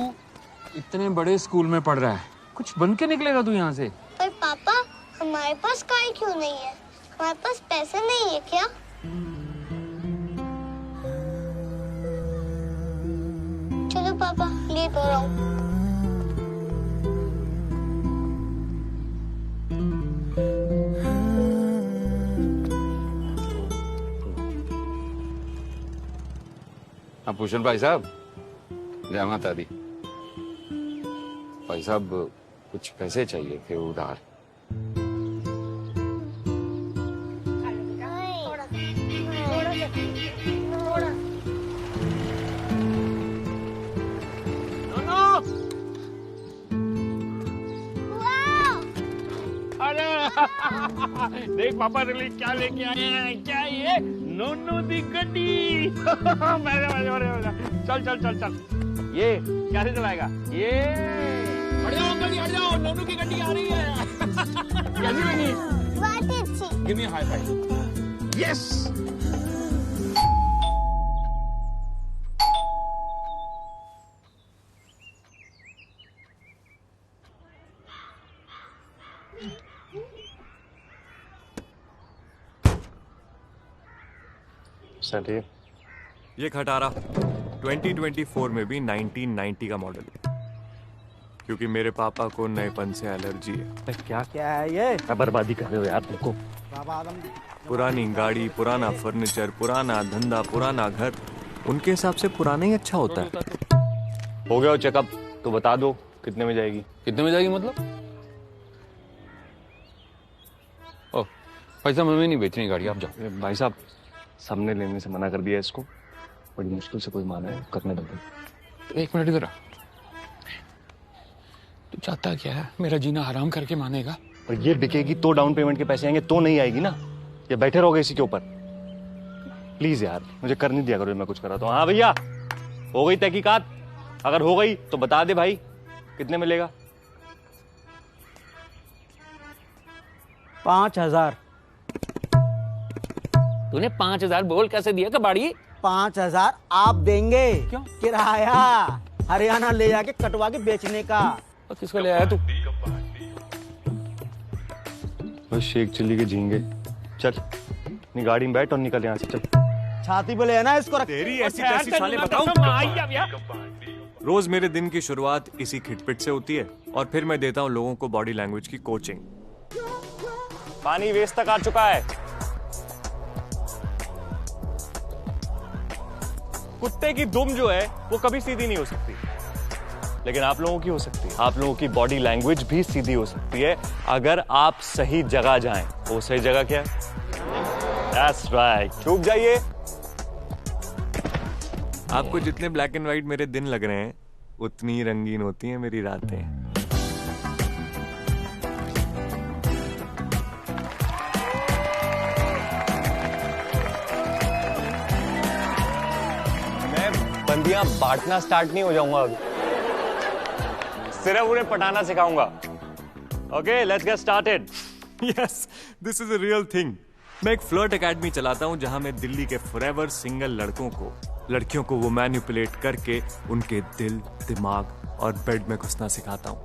इतने बड़े स्कूल में पढ़ रहा है। कुछ बन के निकलेगा तू यहाँ से। पर पापा हमारे पास कार क्यों नहीं है? हमारे पास पैसे नहीं है क्या? चलो पापा, लेट हो रहा हूँ। भूषण भाई साहब, जय माता दी। भाई साहब कुछ पैसे चाहिए थे उधार। देख पापा तेरे लिए क्या लेके आए हैं। क्या ये? नोनू दी गड्डी। चल चल चल चल। ये कैसे चलाएगा? ये हट जाओ अंकल जी, हट जाओ, नोनू की गड्डी आ रही है। कैसी लगी? बहुत अच्छी। Give me high five. Yes. ये खटारा 2024 में भी 1990 का मॉडल है, क्योंकि मेरे पापा को नएपन से एलर्जी है। क्या क्या है ये? बर्बादी कर रहे हो यार तुमको। पुरानी गाड़ी, पुराना फर्नीचर, पुराना धंधा, पुराना घर, उनके हिसाब से पुराना ही अच्छा होता है। हो गया चेकअप, तो बता दो कितने में जाएगी? कितने में जाएगी मतलब? ओह भाई साहब, हमें नहीं बेचनी गाड़ी, आप जाओ। भाई साहब, सबने लेने से मना कर दिया इसको, बड़ी मुश्किल से कोई माना है, करने दो। एक मिनट इधर आ। तू चाहता क्या है? मेरा जीना हराम करके मानेगा? और ये बिकेगी तो डाउन पेमेंट के पैसे आएंगे, तो नहीं आएगी ना। ये बैठे रहोगे इसी के ऊपर। प्लीज यार, मुझे कर नहीं दिया करो, मैं कुछ कर रहा था। हाँ भैया, हो गई तहकीकात? अगर हो गई तो बता दे भाई, कितने मिलेगा? 5000। तूने 5000 बोल कैसे दिया कबाड़ी? 5000 आप देंगे? क्यों? किराया हरियाणा ले जाके कटवा के बेचने का। और किसको ले आया तू? बस शेख चिल्ली के झींगे। चल अपनी गाड़ी में बैठ और निकल यहाँ से, चल। छाती पे ले आना इसको। तेरी ऐसी कैसी साले बताऊं? रोज मेरे दिन की शुरुआत इसी खिटपिट से होती है, और फिर मैं देता हूँ लोगों को बॉडी लैंग्वेज की कोचिंग। पानी वेस्ट तक आ चुका है। कुत्ते की दुम जो है वो कभी सीधी नहीं हो सकती, लेकिन आप लोगों की हो सकती है। आप लोगों की बॉडी लैंग्वेज भी सीधी हो सकती है अगर आप सही जगह जाएं। वो सही जगह क्या है? That's right. चूक जाइए। आपको जितने ब्लैक एंड व्हाइट मेरे दिन लग रहे हैं उतनी ही रंगीन होती हैं मेरी रातें। बंदियां बांटना स्टार्ट नहीं हो जाऊंगा अभी, सिर्फ उन्हें पटाना सिखाऊंगा। Okay, let's get started. Yes, this is a real thing. मैं एक फ्लर्ट एकेडमी चलाता हूं जहां मैं दिल्ली के फॉरएवर सिंगल लड़कियों को वो मैनिपुलेट करके उनके दिल, दिमाग और बेड में घुसना सिखाता हूं।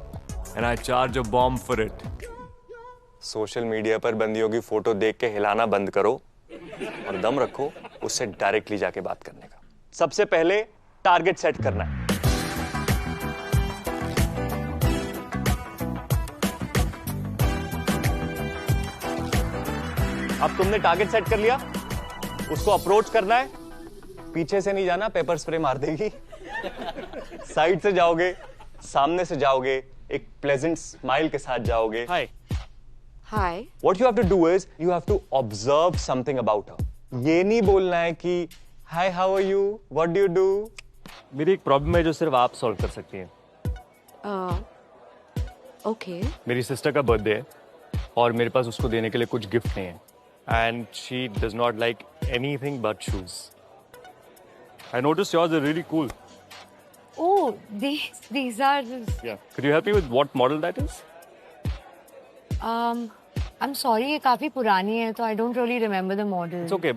And I charge a bomb for it. Social media पर बंदियों की फोटो देख के हिलाना बंद करो और दम रखो उससे डायरेक्टली जाके बात करने का। सबसे पहले टारगेट सेट करना है। अब तुमने टारगेट सेट कर लिया, उसको अप्रोच करना है। पीछे से नहीं जाना, पेपर स्प्रे मार देगी। साइड से जाओगे, सामने से जाओगे, एक प्लेजेंट स्माइल के साथ जाओगे। Hi hi. What you have to do is you have to observe something about her. ये नहीं बोलना है कि Hi, how are you? What do you do? मेरी एक प्रॉब्लम है जो सिर्फ आप सॉल्व कर सकती हैं। ओके। मेरी सिस्टर का बर्थडे है और मेरे पास उसको देने के लिए कुछ गिफ्ट नहीं है। And she does not like anything but shoes. I noticed yours are really cool. Oh, these are. Yeah. Could you help me with what model that is? I'm sorry, ये काफी पुरानी है तो I don't really remember the model. It's okay.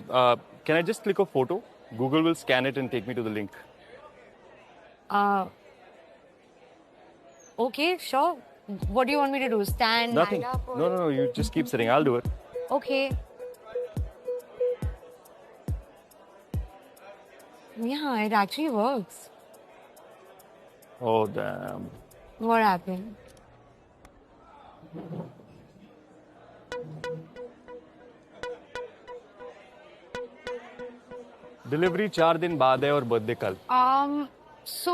Can I just click a photo? Google will scan it and take me to the link. Okay, sure. What do you want me to do? Stand? Nothing. Stand up, or... No. You just keep sitting. I'll do it. Okay. Yeah, it actually works. Oh, damn. What happened? Delivery 4 दिन बाद है और birthday कल। So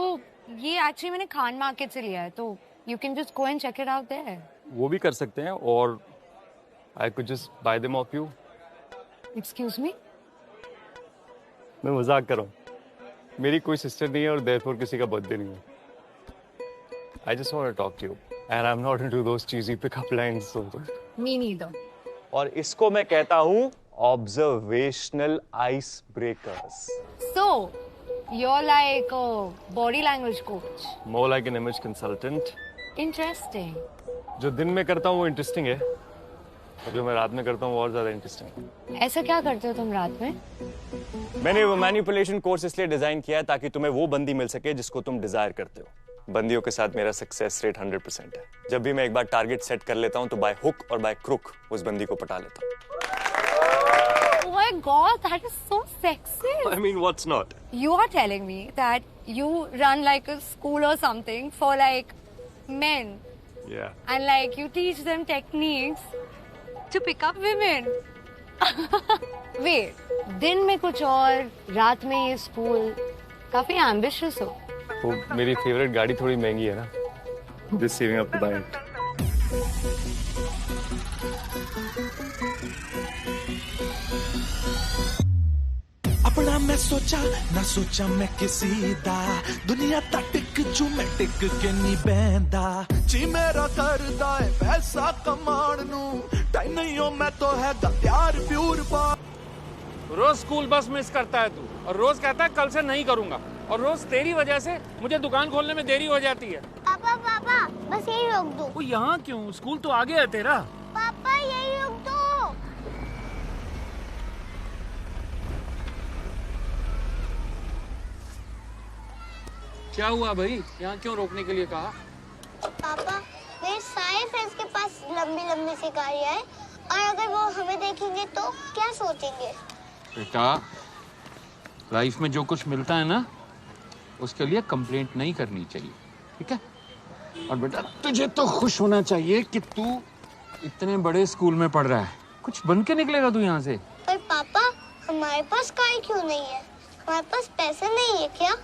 ये actually मैंने Khan market से लिया है तो you can just go and check it out there. वो भी कर सकते हैं और I could just buy them off you. Excuse me? मैं मजाक कर रहा हूँ। मेरी कोई सिस्टर नहीं है और therefore किसी का बर्थडे नहीं है। I just want to talk to you and I'm not into those cheesy pickup lines. So. Me neither. और इसको मैं कहता हूँ observational icebreakers. So you're like a body language coach. More like an image consultant. Interesting. जो दिन में करता हूँ वो इंटरेस्टिंग है और जो मैं रात में करता हूँ वो और ज्यादा इंटरेस्टिंग है। ऐसा क्या करते हो तुम रात में? मैंने वो मैनिपुलेशन कोर्स इसलिए डिजाइन किया है ताकि तुम्हें वो बंदी मिल सके जिसको तुम डिजायर करते हो। बंदियों के साथ मेरा सक्सेस रेट 100% है। जब भी मैं एक बार टारगेट सेट कर लेता हूँ तो बाय हुक और बाय क्रुक उस बंदी को पटा लेता हूँ। Oh my God, that is so sexist. I mean, what's not? You are telling me that you run like a school or something for like men. Yeah. And like you teach them techniques to pick up women. Wait, दिन में कुछ और, रात में ये school, काफी ambitious हो। वो मेरी फेवरेट गाड़ी थोड़ी महंगी है ना। Just saving up to buy it. अपना मैं सोचा ना सोचा मैं किसी दा दुनिया दा टिक जू मैं टिक के नहीं बहंदा जी मेरा करदा है पैसा कमाण नू टाइम नहीं हो मैं तो है प्यार प्यूर बा। रोज स्कूल बस मिस करता है तू और रोज कहता है कल से नहीं करूंगा और रोज तेरी वजह से मुझे दुकान खोलने में देरी हो जाती है। पापा पापा बस यही रोक दो। वो यहाँ क्यों? स्कूल तो आगे है तेरा। पापा यही रोक दो। क्या हुआ भाई? यहाँ क्यों रोकने के लिए कहा? पापा मेरे सारे फ्रेंड्स के पास लंबी लंबी सी गाड़ियाँ हैं और अगर वो हमें देखेंगे तो क्या सोचेंगे? बेटा लाइफ में जो कुछ मिलता है ना उसके लिए कंप्लेंट नहीं करनी चाहिए, ठीक है? और बेटा तुझे तो खुश होना चाहिए कि तू इतने बड़े स्कूल में पढ़ रहा है। कुछ बन के निकलेगा तू यहाँ से। पर पापा हमारे पास कार क्यों नहीं है? हमारे पास पैसे नहीं है क्या?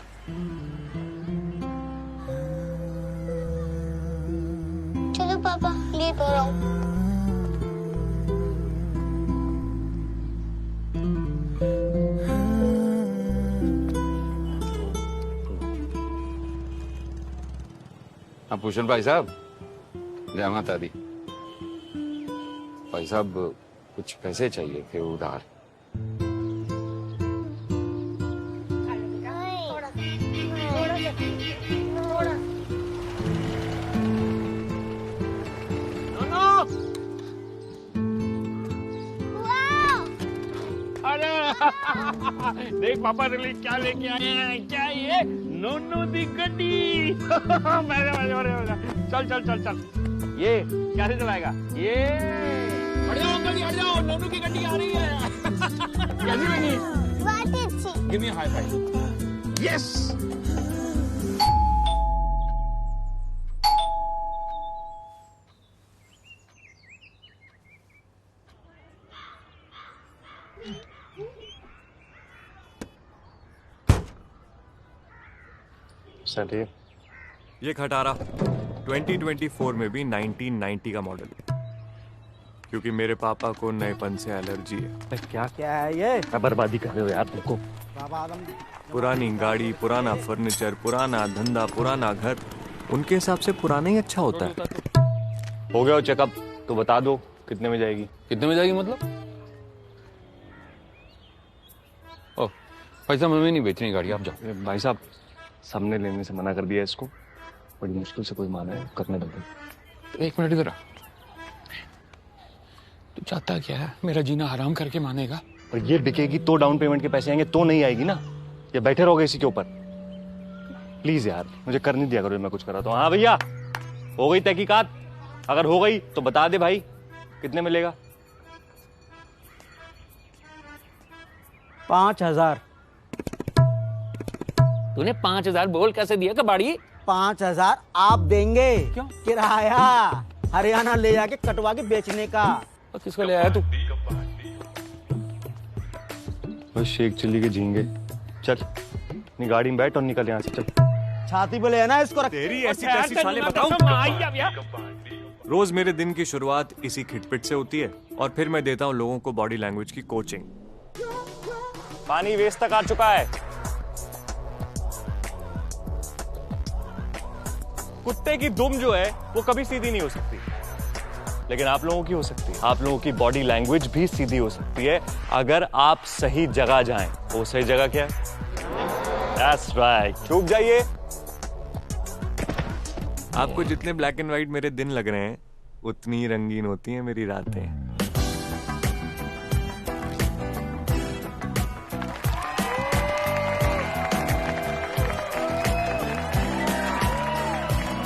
पापा, लेट हो रहा हूँ। हाँ भूषण भाई साहब, जय माता दी। भाई साहब कुछ पैसे चाहिए थे उधार। देख पापा रिली क्या लेके आए हैं। क्या ये? नोनू दी गड्डी। चल चल चल चल। ये कैसे चलाएगा? ये हट जाओ अंकल जी, हट जाओ, नोनू की गड्डी आ रही है। कैसी लगी? बहुत अच्छी। Give me high five. Yes. चलिए, ये खटारा 2024 में भी 1990 का मॉडल है, क्योंकि मेरे पापा को नएपन से एलर्जी है। क्या क्या है ये? बर्बादी कर रहे हो यार तुमको। पुरानी गाड़ी, पुराना फर्नीचर, पुराना धंधा, पुराना घर, उनके हिसाब से पुराना ही अच्छा होता है। हो गया चेकअप, तो बता दो कितने में जाएगी? कितने में जाएगी मतलब? ओह भाई साहब, हमें नहीं बेचनी गाड़ी, आप जाओ। भाई साहब, सबने लेने से मना कर दिया इसको, बड़ी मुश्किल से कोई माना है, करने दो। एक मिनट इधर आ। तू चाहता क्या है? मेरा जीना हराम करके मानेगा? और ये बिकेगी तो डाउन पेमेंट के पैसे आएंगे, तो नहीं आएगी ना। ये बैठे रहोगे इसी के ऊपर? प्लीज यार, मुझे कर नहीं दिया करो मैं कुछ करा तो। हाँ भैया, हो गई तहकीकात? अगर हो गई तो बता दे भाई, कितने मिलेगा? 5,000। तूने 5,000 बोल कैसे दिया कबाड़ी? 5,000 आप देंगे? क्यों? किराया हरियाणा ले जाके कटवा के बेचने का। और किसको ले आया तू? बस शेख चिल्ली के झींगे। चल अपनी गाड़ी में बैठ और निकल यहाँ से, चल। छाती पे ले ना इसको। तेरी ऐसी तैसी साले बताऊं? रोज मेरे दिन की शुरुआत इसी खिटपिट से होती है, और फिर मैं देता हूँ लोगों को बॉडी लैंग्वेज की कोचिंग। पानी वेस्ट तक आ चुका है। कुत्ते की दुम जो है वो कभी सीधी नहीं हो सकती, लेकिन आप लोगों की हो सकती है। आप लोगों की बॉडी लैंग्वेज भी सीधी हो सकती है, अगर आप सही जगह जाएं। वो सही जगह क्या है? That's right. चूक जाइए। आपको जितने ब्लैक एंड व्हाइट मेरे दिन लग रहे हैं, उतनी रंगीन होती हैं मेरी रातें।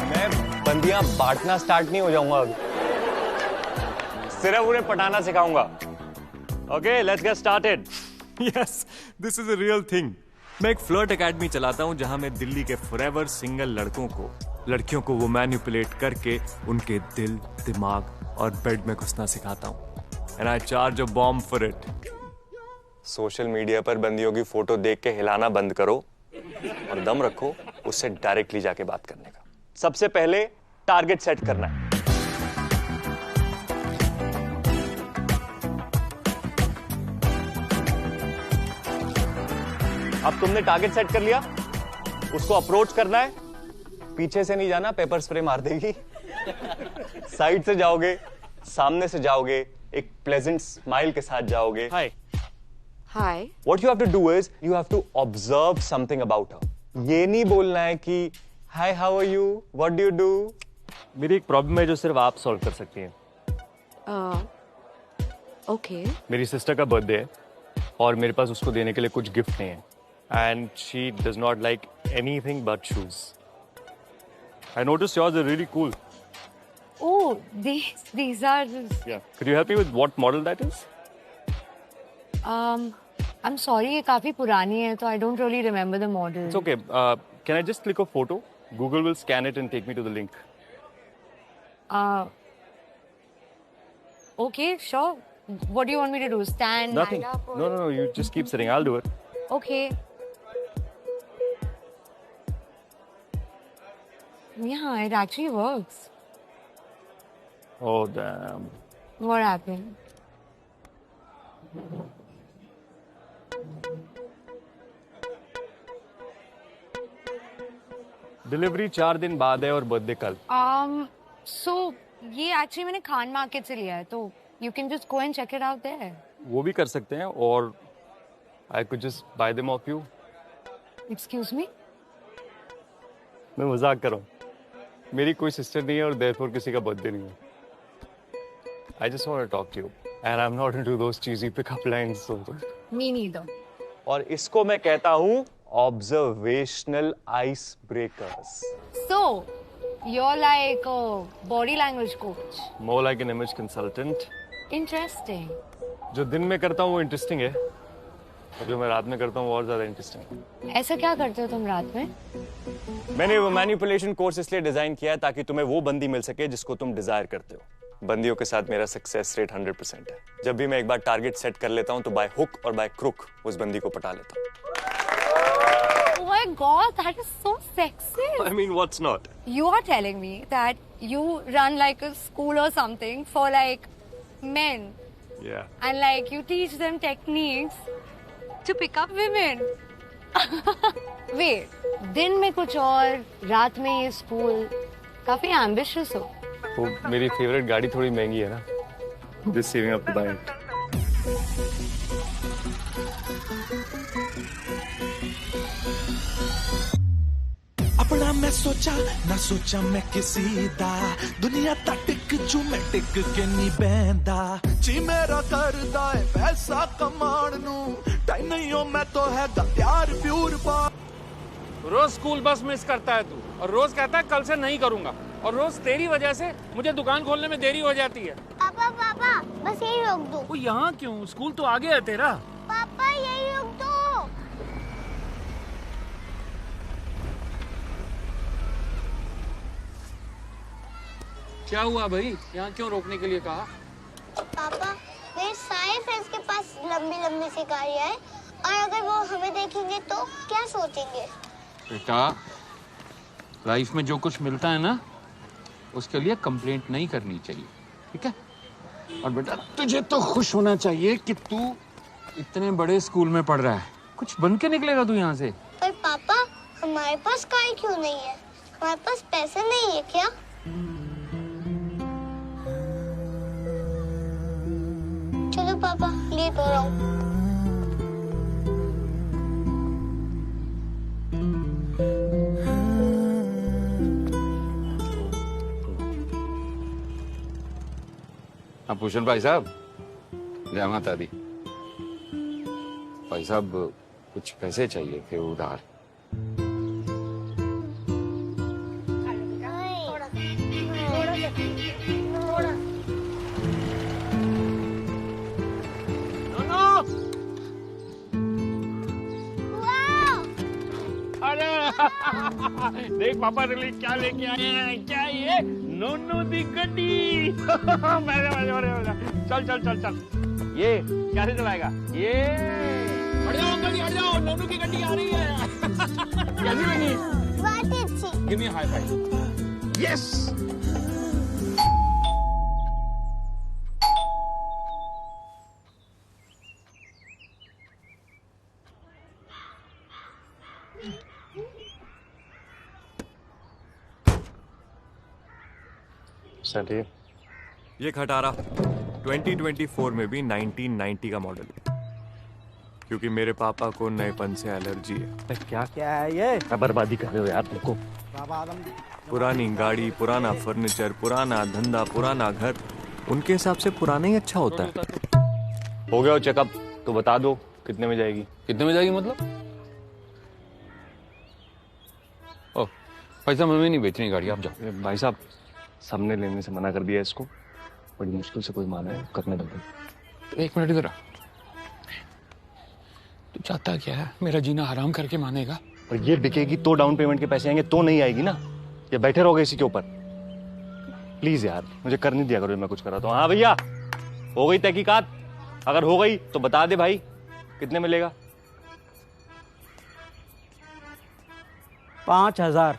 मैं बंदियां बांटना स्टार्ट नहीं हो जाऊंगा अभी, सिर्फ उन्हें पटाना सिखाऊंगा। Okay, let's get started. Yes, this is a real thing. मैं एक फ्लर्ट एकेडमी चलाता हूं, जहां मैं दिल्ली के फॉरएवर सिंगल लड़कियों को वो मैनिपुलेट करके उनके दिल, दिमाग और बेड में घुसना सिखाता हूं। And I charge a bomb for it. Social media पर बंदियों की फोटो देख के हिलाना बंद करो और दम रखो उससे डायरेक्टली जाके बात करने का। सबसे पहले टारगेट सेट करना है। अब तुमने टारगेट सेट कर लिया, उसको अप्रोच करना है। पीछे से नहीं जाना, पेपर स्प्रे मार देगी। साइड से जाओगे, सामने से जाओगे, एक प्लेजेंट स्माइल के साथ जाओगे। Hi hi. What you have to do is you have to observe something about her. ये नहीं बोलना है कि hi how are you, what do you do. मेरी एक प्रॉब्लम है जो सिर्फ आप सॉल्व कर सकती हैं। ओके। मेरी सिस्टर का बर्थडे है और मेरे पास उसको देने के लिए कुछ गिफ्ट नहीं है, and she does not like anything but shoes. I noticed yours are really cool. Oh, these are. Yeah. Could you help me with what model that is? I'm sorry, ये काफी पुरानी है, तो I don't really remember the model. It's okay. Can I just click a photo? Google will scan it and take me to the link. Okay, sure. What do you want me to do? Stand? Nothing. Line up, or... No. You just keep sitting. I'll do it. Okay. Yeah, it actually works. Oh damn. What happened? Delivery 4 दिन बाद है और birthday कल. So ये actually मैंने Khan market से लिया है, तो you can just go and check it out there. वो भी कर सकते हैं और I could just buy them off you. Excuse me? मैं मजाक कर रहा हूँ. मेरी कोई सिस्टर नहीं है और therefore किसी का बर्थडे नहीं है. I just want to talk to you and I'm not into those cheesy pickup lines. So. Me neither. और इसको मैं कहता हूँ observational ice breakers. So you're like a body language coach. More like an image consultant. Interesting. जो दिन में करता हूँ वो इंटरेस्टिंग है और जो मैं रात में करता हूँ वो और ज्यादा इंटरेस्टिंग है. ऐसा क्या करते हो तुम रात में? मैंने वो मैनिपुलेशन कोर्स इसलिए डिजाइन किया है ताकि तुम्हें वो बंदी मिल सके जिसको तुम डिजायर करते हो. बंदियों के साथ मेरा सक्सेस रेट 100% है. जब भी मैं एक बार टारगेट सेट कर लेता हूँ तो बाय हुक और बाय क्रुक उस बंदी को पटा लेता हूँ. Oh my God, that is so sexy. I mean, what's not? You are telling me that you run like a school or something for like men. Yeah. And like you teach them techniques to pick up women. Wait, दिन में कुछ और, रात में ये school, काफी ambitious हो. वो मेरी फेवरेट गाड़ी थोड़ी महंगी है ना. Just saving up to buy it. अपना मैं सोचा ना सोचा मैं किसी दा दुनिया ता टिक जू मैं टिक के नहीं बहंदा जी मेरा करदा है पैसा कमाण नू टाइम नहीं हो मैं तो है प्यार प्यूर पा. रोज स्कूल बस मिस करता है तू और रोज कहता है कल से नहीं करूंगा और रोज तेरी वजह से मुझे दुकान खोलने में देरी हो जाती है. पापा पापा बस यही रोक दो. वो यहाँ क्यों? स्कूल तो आगे है तेरा. पापा यही रोक दो. क्या हुआ भाई? यहाँ क्यों रोकने के लिए कहा? पापा मेरे सारे फ्रेंड्स के पास लंबी लंबी सी गाड़ियाँ हैं और अगर वो हमें देखेंगे तो क्या सोचेंगे? बेटा, लाइफ में जो कुछ मिलता है ना उसके लिए कंप्लेंट नहीं करनी चाहिए, ठीक है? और बेटा तुझे तो खुश होना चाहिए कि तू इतने बड़े स्कूल में पढ़ रहा है. कुछ बन के निकलेगा तू यहाँ से. पर पापा हमारे पास कार क्यों नहीं है? हमारे पास पैसे नहीं है क्या? चलो पापा लेट हो रहा हूँ. हाँ भूषण भाई साहब, जय माता दी. भाई साहब कुछ पैसे चाहिए थे उधार. देख पापा ने क्या लेके आए हैं. क्या ये? नोनू दी गड्डी. चल चल चल चल. ये कैसे चलाएगा? ये हट जाओ अंकल जी, हट जाओ. नोनू की गड्डी आ रही है. कैसी लगी? बहुत अच्छी. Give me high five. Yes. ये खटारा 2024 में भी 1990 का मॉडल है क्योंकि मेरे पापा को नएपन से एलर्जी है. क्या क्या है ये? क्या बर्बादी कर रहे हो यार तुमको? पुरानी गाड़ी, पुराना फर्नीचर, पुराना धंधा, पुराना घर, उनके हिसाब से पुराना ही अच्छा होता है. हो गया चेकअप तो बता दो कितने में जाएगी? कितने में जाएगी मतलब? ओह भाई साहब हमें नहीं बेचनी गाड़ी, आप जाओ. भाई साहब सबने लेने से मना कर दिया इसको. बड़ी मुश्किल से कोई माना है, करने दो. एक मिनट इधर आ. तू चाहता क्या है? मेरा जीना हराम करके मानेगा? और ये बिकेगी तो डाउन पेमेंट के पैसे आएंगे तो नहीं आएगी ना. ये बैठे रहोगे इसी के ऊपर. प्लीज यार मुझे कर नहीं दिया करो मैं कुछ कर रहा था. हाँ भैया हो गई तहकीकात? अगर हो गई तो बता दे भाई कितने मिलेगा? 5000.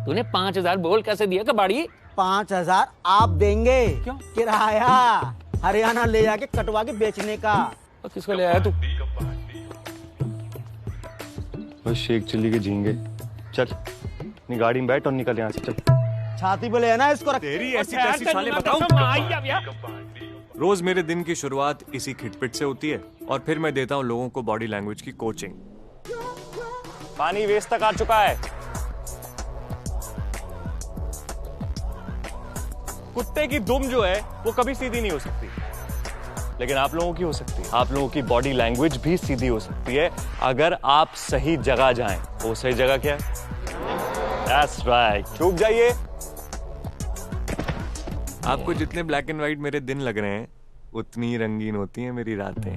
तूने 5000 बोल कैसे दिया कबाड़ी? 5,000 आप देंगे। क्यों? किराया हरियाणा ले जाके कटवा के बेचने का। और किसको ले आया तू? बस शेख चिल्ली के झींगे। चल अपनी गाड़ी में बैठ और निकल यहाँ से, चल। छाती पे ले आना इसको रख। तेरी ऐसी तैसी साले बताऊं। रोज मेरे दिन की शुरुआत इसी खिटपिट से होती है और फिर मैं देता हूँ लोगों को बॉडी लैंग्वेज की कोचिंग। पानी वेस्ट तक आ चुका है। कुत्ते की दुम जो है वो कभी सीधी नहीं हो सकती, लेकिन आप लोगों की हो सकती है। आप लोगों की बॉडी लैंग्वेज भी सीधी हो सकती है अगर आप सही जगह जाएं। वो सही जगह क्या है? That's right. छुप जाइए। आपको जितने ब्लैक एंड व्हाइट मेरे दिन लग रहे हैं उतनी ही रंगीन होती हैं मेरी रातें।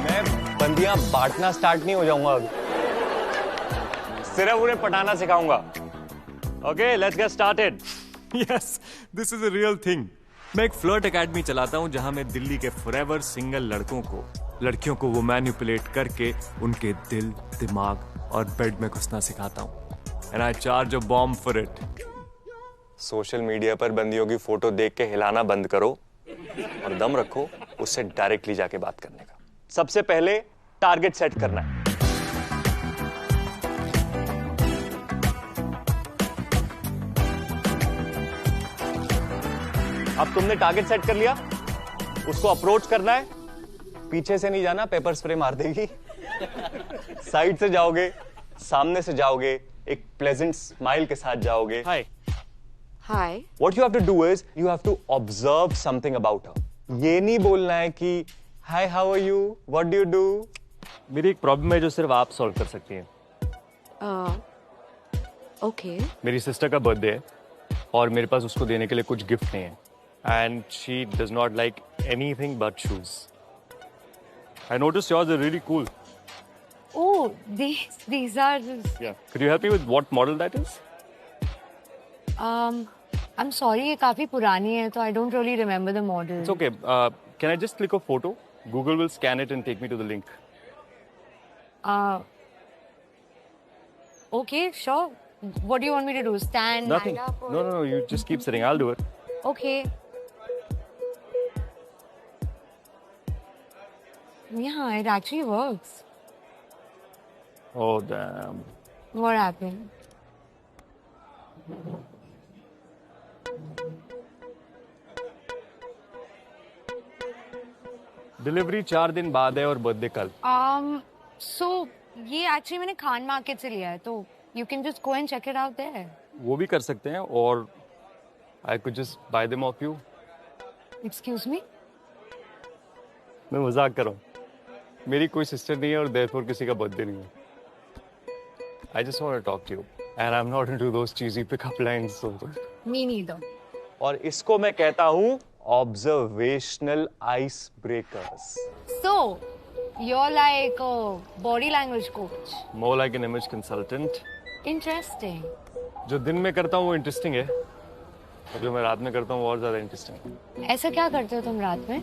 मैं बंदियां बांटना स्टार्ट नहीं हो जाऊंगा अब, सिर्फ उन्हें पटाना सिखाऊंगा। Okay, let's get started. Yes, this is a real thing. मैं एक फ्लर्ट एकेडमी चलाता हूं जहां मैं दिल्ली के फॉरएवर सिंगल लड़कियों को वो मैनिपुलेट करके उनके दिल, दिमाग और बेड में घुसना सिखाता हूं। And I charge a bomb for it. Social media पर बंदियों की फोटो देख के हिलाना बंद करो और दम रखो उससे डायरेक्टली जाके बात करने का। सबसे पहले टारगेट सेट करना है। अब तुमने टारगेट सेट कर लिया, उसको अप्रोच करना है। पीछे से नहीं जाना, पेपर स्प्रे मार देगी। साइड से जाओगे, सामने से जाओगे, एक प्लेजेंट स्माइल के साथ जाओगे। Hi hi. What you have to do is you have to observe something about her. ये नहीं बोलना है कि hi how are you, what do you do. मेरी एक प्रॉब्लम है जो सिर्फ आप सॉल्व कर सकती हैं। ओके। मेरी सिस्टर का बर्थडे है और मेरे पास उसको देने के लिए कुछ गिफ्ट नहीं है। And she does not like anything but shoes. I noticed yours are really cool. Oh, these are just... Yeah. Could you help me with what model that is? I'm sorry, ये काफी पुरानी है, तो I don't really remember the model. It's okay. Can I just click a photo? Google will scan it and take me to the link. Okay, sure. What do you want me to do? Stand? Nothing. Line up, or... No. You just keep sitting. I'll do it. Okay. Yeah, it actually works. Oh, damn. What happened? Delivery 4 दिन बाद है और birthday कल। So ये actually मैंने Khan market से लिया है, तो you can just go and check it out there. वो भी कर सकते हैं और I could just buy them off you. Excuse me? मैं मजाक कर रहा हूँ। मेरी कोई सिस्टर नहीं है और therefore किसी का बर्थडे नहीं है। I just want to talk to you and I'm not into those cheesy pickup lines. So. Me neither. और इसको मैं कहता हूँ observational icebreakers. So you're like a body language coach. More like an image consultant. Interesting. जो दिन में करता हूँ वो इंटरेस्टिंग है और जो मैं रात में करता हूँ वो और ज्यादा इंटरेस्टिंग है। ऐसा क्या करते हो तुम रात में?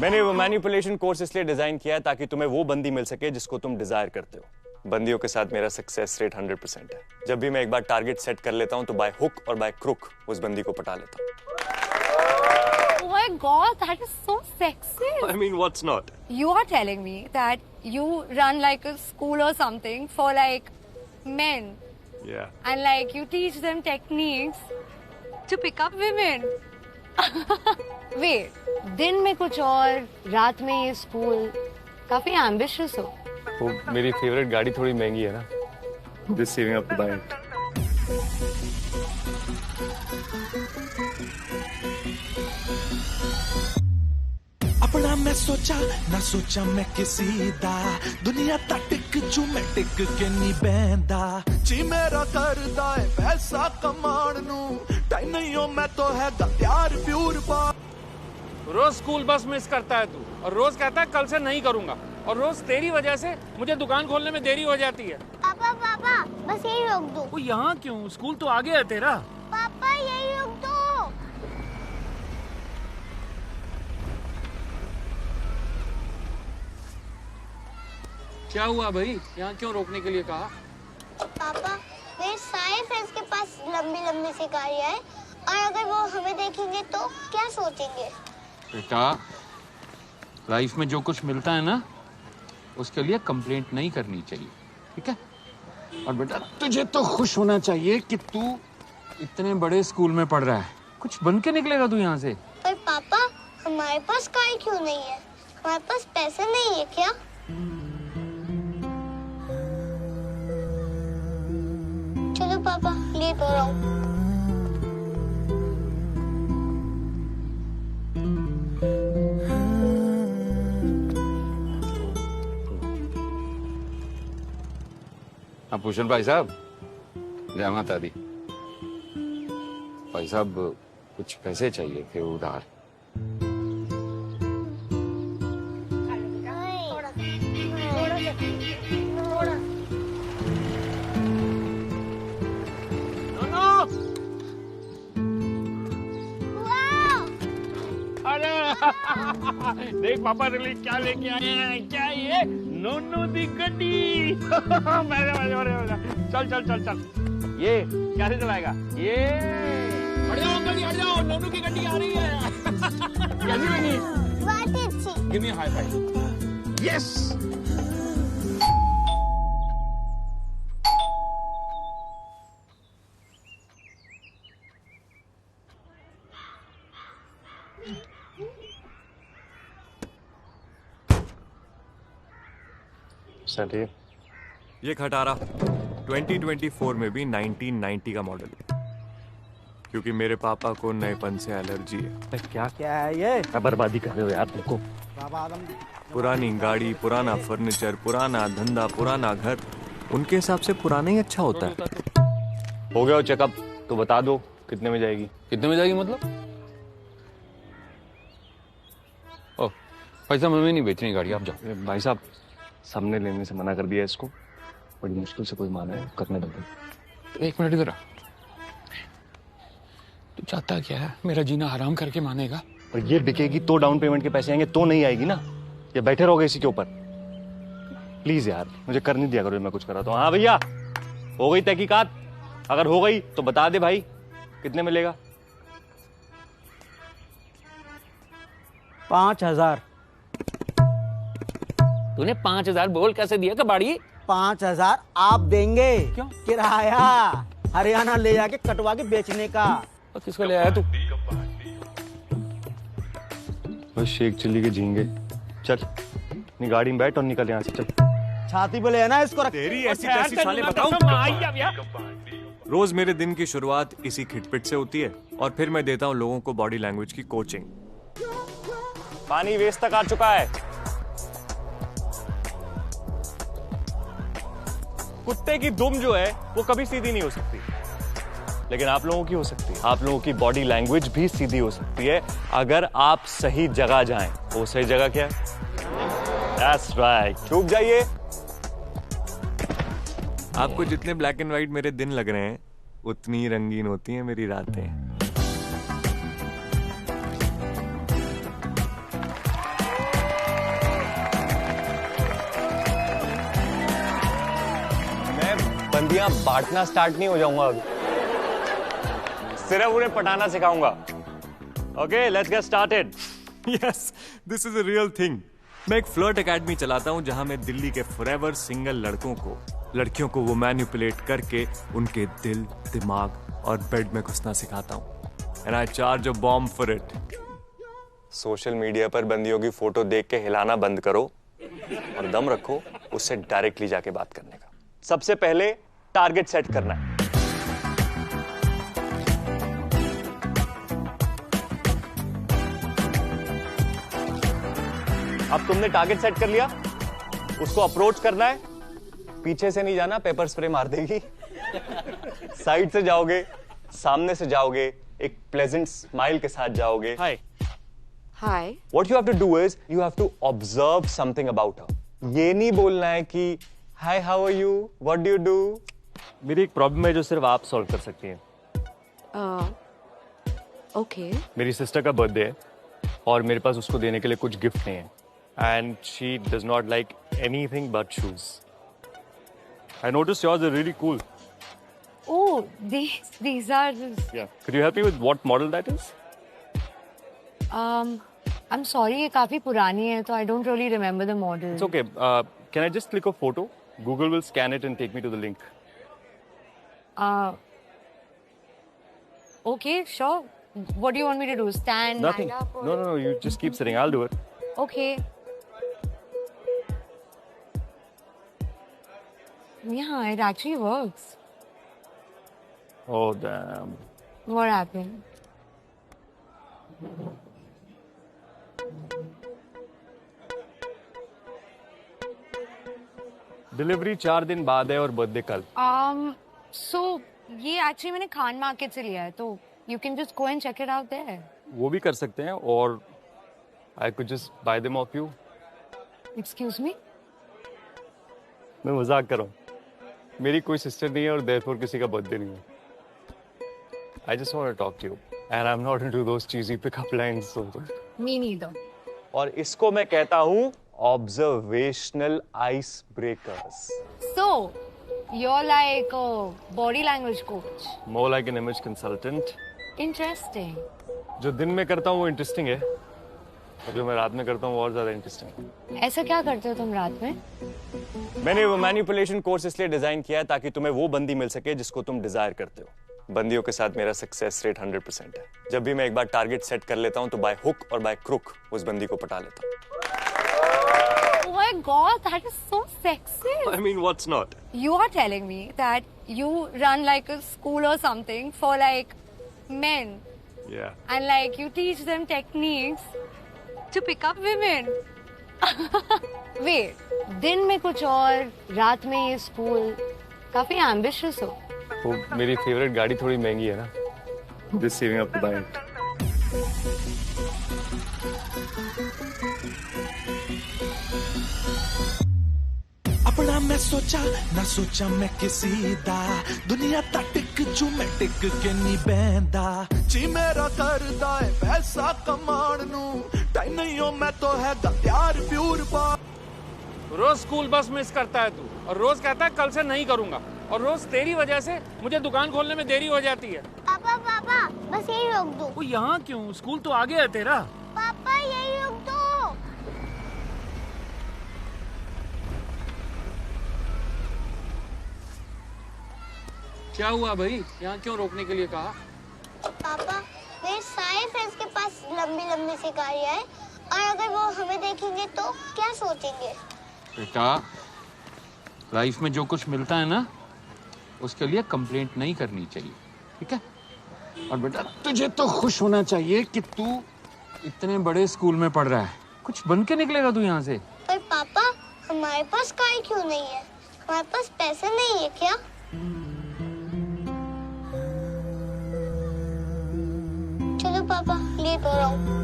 मैंने वो मैनिपुलेशन कोर्स इसलिए डिजाइन किया है ताकि तुम्हें वो बंदी मिल सके जिसको तुम डिजायर करते हो। बंदियों के साथ मेरा सक्सेस रेट 100% है। जब भी मैं एक बार टारगेट सेट कर लेता हूँ तो बाय हुक और बाय क्रुक उस बंदी को पटा लेता हूँ। Oh my God, that is so sexist. I mean, what's not? You are telling me that you run like a school or something for like men. Yeah. And like you teach them techniques to pick up women. Wait, दिन में कुछ और, रात में ये school, काफी ambitious हो। वो मेरी फेवरेट गाड़ी थोड़ी महंगी है ना। Just saving up to buy it. अपना मैं सोचा ना सोचा मैं किसी दा दुनिया दा टिक जू मैं टिक के नहीं बहंदा जी मेरा करदा है पैसा कमाण नू टाइम नहीं हो मैं तो है प्यार प्यूर पा। रोज स्कूल बस मिस करता है तू और रोज कहता है कल से नहीं करूंगा और रोज तेरी वजह से मुझे दुकान खोलने में देरी हो जाती है। पापा पापा बस यही रोक दो। वो यहाँ क्यों? स्कूल तो आगे है तेरा। पापा यही रोक दो। क्या हुआ भाई, यहाँ क्यों रोकने के लिए कहा? पापा मेरे सारे फ्रेंड्स के पास लंबी लंबी सी गाड़ियाँ हैं और अगर वो हमें देखेंगे तो क्या सोचेंगे? बेटा, लाइफ में जो कुछ मिलता है ना, उसके लिए कंप्लेंट नहीं करनी चाहिए, ठीक है? और बेटा तुझे तो खुश होना चाहिए कि तू इतने बड़े स्कूल में पढ़ रहा है। कुछ बन के निकलेगा तू यहाँ से। पर पापा हमारे पास कार क्यों नहीं है? हमारे पास पैसे नहीं है क्या? चलो पापा, लेट हो रहा हूँ। हाँ भूषण भाई साहब, जय माता दी। भाई साहब कुछ पैसे चाहिए थे उधार। देख पापा रिली क्या लेके आए हैं। क्या ये? नोनू दी गड्डी। चल चल चल चल। ये कैसे चलाएगा? ये हट जाओ अंकल जी, हट जाओ, नोनू की गड्डी आ रही है। कैसी लगी? बहुत अच्छी। Give me high five. Yes. चलिए, ये खटारा 2024 में भी 1990 का मॉडल है, क्योंकि मेरे पापा को नएपन से एलर्जी है। क्या क्या है ये? बर्बादी कर रहे हो यार तुमको। पुरानी गाड़ी, पुराना फर्नीचर, पुराना धंधा, पुराना घर, उनके हिसाब से पुराना ही अच्छा होता है। हो गया चेकअप, तो बता दो कितने में जाएगी? कितने में जाएगी मतलब? ओह भाई साहब, हमें नहीं बेचनी गाड़ी, आप जाओ। भाई साहब, सामने लेने से मना कर दिया इसको, बड़ी मुश्किल से कोई माना है, करने दो। एक मिनट इधर आ। तू चाहता क्या है? मेरा जीना हराम करके मानेगा? और ये बिकेगी तो डाउन पेमेंट के पैसे आएंगे, तो नहीं आएगी ना। ये बैठे रहोगे इसी के ऊपर। प्लीज यार, मुझे कर नहीं दिया करो मैं कुछ करा तो। हाँ भैया, हो गई तहकीकात? अगर हो गई तो बता दे भाई, कितने मिलेगा? 5,000। तूने 5,000 बोल कैसे दिया कबाड़ी? 5,000 आप देंगे? क्यों? किराया हरियाणा ले जाके कटवा के बेचने का। और किसको ले आया तू? बस शेख चिल्ली के झींगे। चल अपनी गाड़ी में बैठ और निकल यहाँ से, चल। छाती पे ले ना इसको रख। तेरी ऐसी कैसी साले बताऊं? रोज मेरे दिन की शुरुआत इसी खिटपिट से होती है, और फिर मैं देता हूँ लोगों को बॉडी लैंग्वेज की कोचिंग। पानी वेस्ट तक आ चुका है। कुत्ते की दुम जो है वो कभी सीधी नहीं हो सकती, लेकिन आप लोगों की हो सकती है। आप लोगों की बॉडी लैंग्वेज भी सीधी हो सकती है अगर आप सही जगह जाएं। वो सही जगह क्या है? That's right. चूक जाइए। आपको जितने ब्लैक एंड व्हाइट मेरे दिन लग रहे हैं, उतनी रंगीन होती हैं मेरी रातें। बंदियां बांटना स्टार्ट नहीं हो जाऊंगा अब, सिर्फ उन्हें पटाना सिखाऊंगा। Okay, let's get started. Yes, this is a real thing. मैं एक फ्लर्ट एकेडमी चलाता हूं, जहां मैं दिल्ली के फॉरएवर सिंगल लड़कियों को वो मैनिपुलेट करके उनके दिल, दिमाग और बेड में घुसना सिखाता हूं। And I charge a bomb for it. Social media पर बंदियों की फोटो देख के हिलाना बंद करो और दम रखो उससे डायरेक्टली जाके बात करने का। सबसे पहले टारगेट सेट करना है। अब तुमने टारगेट सेट कर लिया, उसको अप्रोच करना है। पीछे से नहीं जाना, पेपर स्प्रे मार देगी। साइड से जाओगे, सामने से जाओगे, एक प्लेजेंट स्माइल के साथ जाओगे। Hi hi. What you have to do is you have to observe something about her. ये नहीं बोलना है कि Hi, how are you? What do you do? मेरी एक प्रॉब्लम है जो सिर्फ आप सॉल्व कर सकती हैं। ओके। मेरी सिस्टर का बर्थडे है और मेरे पास उसको देने के लिए कुछ गिफ्ट नहीं है। and she does not like anything but shoes. I noticed yours are really cool. Oh, these are just... Yeah. Could you help me with what model that is? I'm sorry, ये काफी पुरानी है, तो I don't really remember the model. It's okay. Can I just click a photo? Google will scan it and take me to the link. Okay, sure. What do you want me to do? Stand? Nothing. Stand up, or... No. You just keep sitting. I'll do it. Okay. Yeah, it actually works. Oh, damn. What happened? Delivery 4 दिन बाद है और birthday कल. So ये actually मैंने Khan market से लिया है, तो you can just go and check it out there. वो भी कर सकते हैं और I could just buy them off you. Excuse me? मैं मजाक कर रहा हूँ. मेरी कोई सिस्टर नहीं है और therefore किसी का बर्थडे नहीं है. I just want to talk to you and I'm not into those cheesy pickup lines. So. Me neither. और इसको मैं कहता हूँ observational icebreakers. So you're like a body language coach. More like an image consultant. Interesting. जो दिन में करता हूँ वो इंटरेस्टिंग है और जो मैं रात में करता हूँ वो और ज्यादा इंटरेस्टिंग है. ऐसा क्या करते हो तुम रात में? मैंने वो मैनिपुलेशन कोर्स इसलिए डिजाइन किया है ताकि तुम्हें वो बंदी मिल सके जिसको तुम डिजायर करते हो. बंदियों के साथ मेरा सक्सेस रेट 100% है. जब भी मैं एक बार टारगेट सेट कर लेता हूँ तो बाय हुक और बाय क्रुक उस बंदी को पटा लेता हूँ. Oh my God, that is so sexy. I mean, what's not? You are telling me that you run like a school or something for like men. Yeah. And like you teach them techniques to pick up women. Wait, दिन में कुछ और, रात में ये school, काफी ambitious हो. वो मेरी फेवरेट गाड़ी थोड़ी महंगी है ना. Just saving up to buy it. अपना मैं सोचा ना सोचा मैं किसी दा दुनिया दा टिक जू मैं टिक के नहीं बहंदा जी मेरा करदा है पैसा कमाण नू टाइम नहीं हो मैं तो है प्यार प्यूर बा. रोज स्कूल बस मिस करता है तू और रोज कहता है कल से नहीं करूंगा और रोज तेरी वजह से मुझे दुकान खोलने में देरी हो जाती है. पापा पापा बस यही रोक दो. वो यहाँ क्यों? स्कूल तो आगे है तेरा. पापा यही रोक दो. क्या हुआ भाई? यहाँ क्यों रोकने के लिए कहा? पापा मेरे सारे फ्रेंड्स के पास लंबी लंबी सी गाड़ियाँ हैं और अगर वो हमें देखेंगे तो क्या सोचेंगे? बेटा, लाइफ में जो कुछ मिलता है ना उसके लिए कंप्लेंट नहीं करनी चाहिए, ठीक है? और बेटा तुझे तो खुश होना चाहिए कि तू इतने बड़े स्कूल में पढ़ रहा है. कुछ बन के निकलेगा तू यहाँ से. पर पापा हमारे पास कार क्यों नहीं है? हमारे पास पैसे नहीं है क्या? चलो पापा लेट हो रहा हूँ.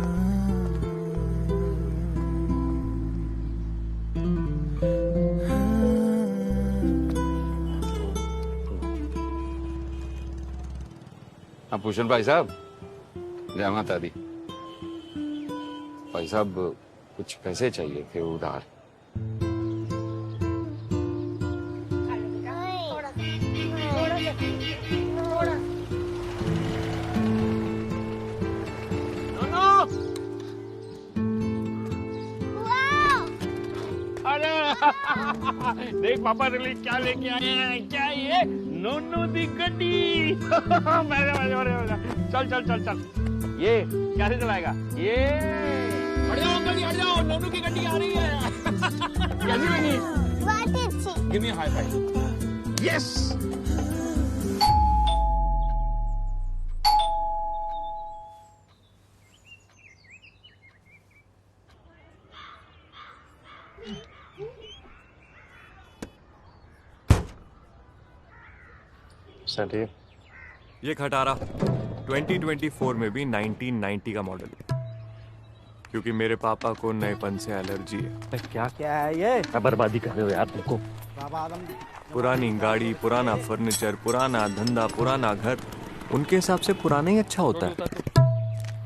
हाँ भूषण भाई साहब, जय माता दी. भाई साहब कुछ पैसे चाहिए थे उधार. देख पापा ने क्या लेके आए हैं. क्या ये? नोनू दी गड्डी. चल चल चल चल. ये कैसे चलाएगा? ये हट जाओ अंकल जी, हट जाओ. नोनू की गड्डी आ रही है. कैसी लगी? बहुत अच्छी. Give me high five. Yes. ये खटारा 2024 में भी 1990 का मॉडल है क्योंकि मेरे पापा को नएपन से एलर्जी है. क्या है ये? बर्बादी कर रहे हो यार तुमको. पुरानी गाड़ी, पुराना फर्नीचर, पुराना धंधा, पुराना घर, उनके हिसाब से पुराना ही अच्छा होता है.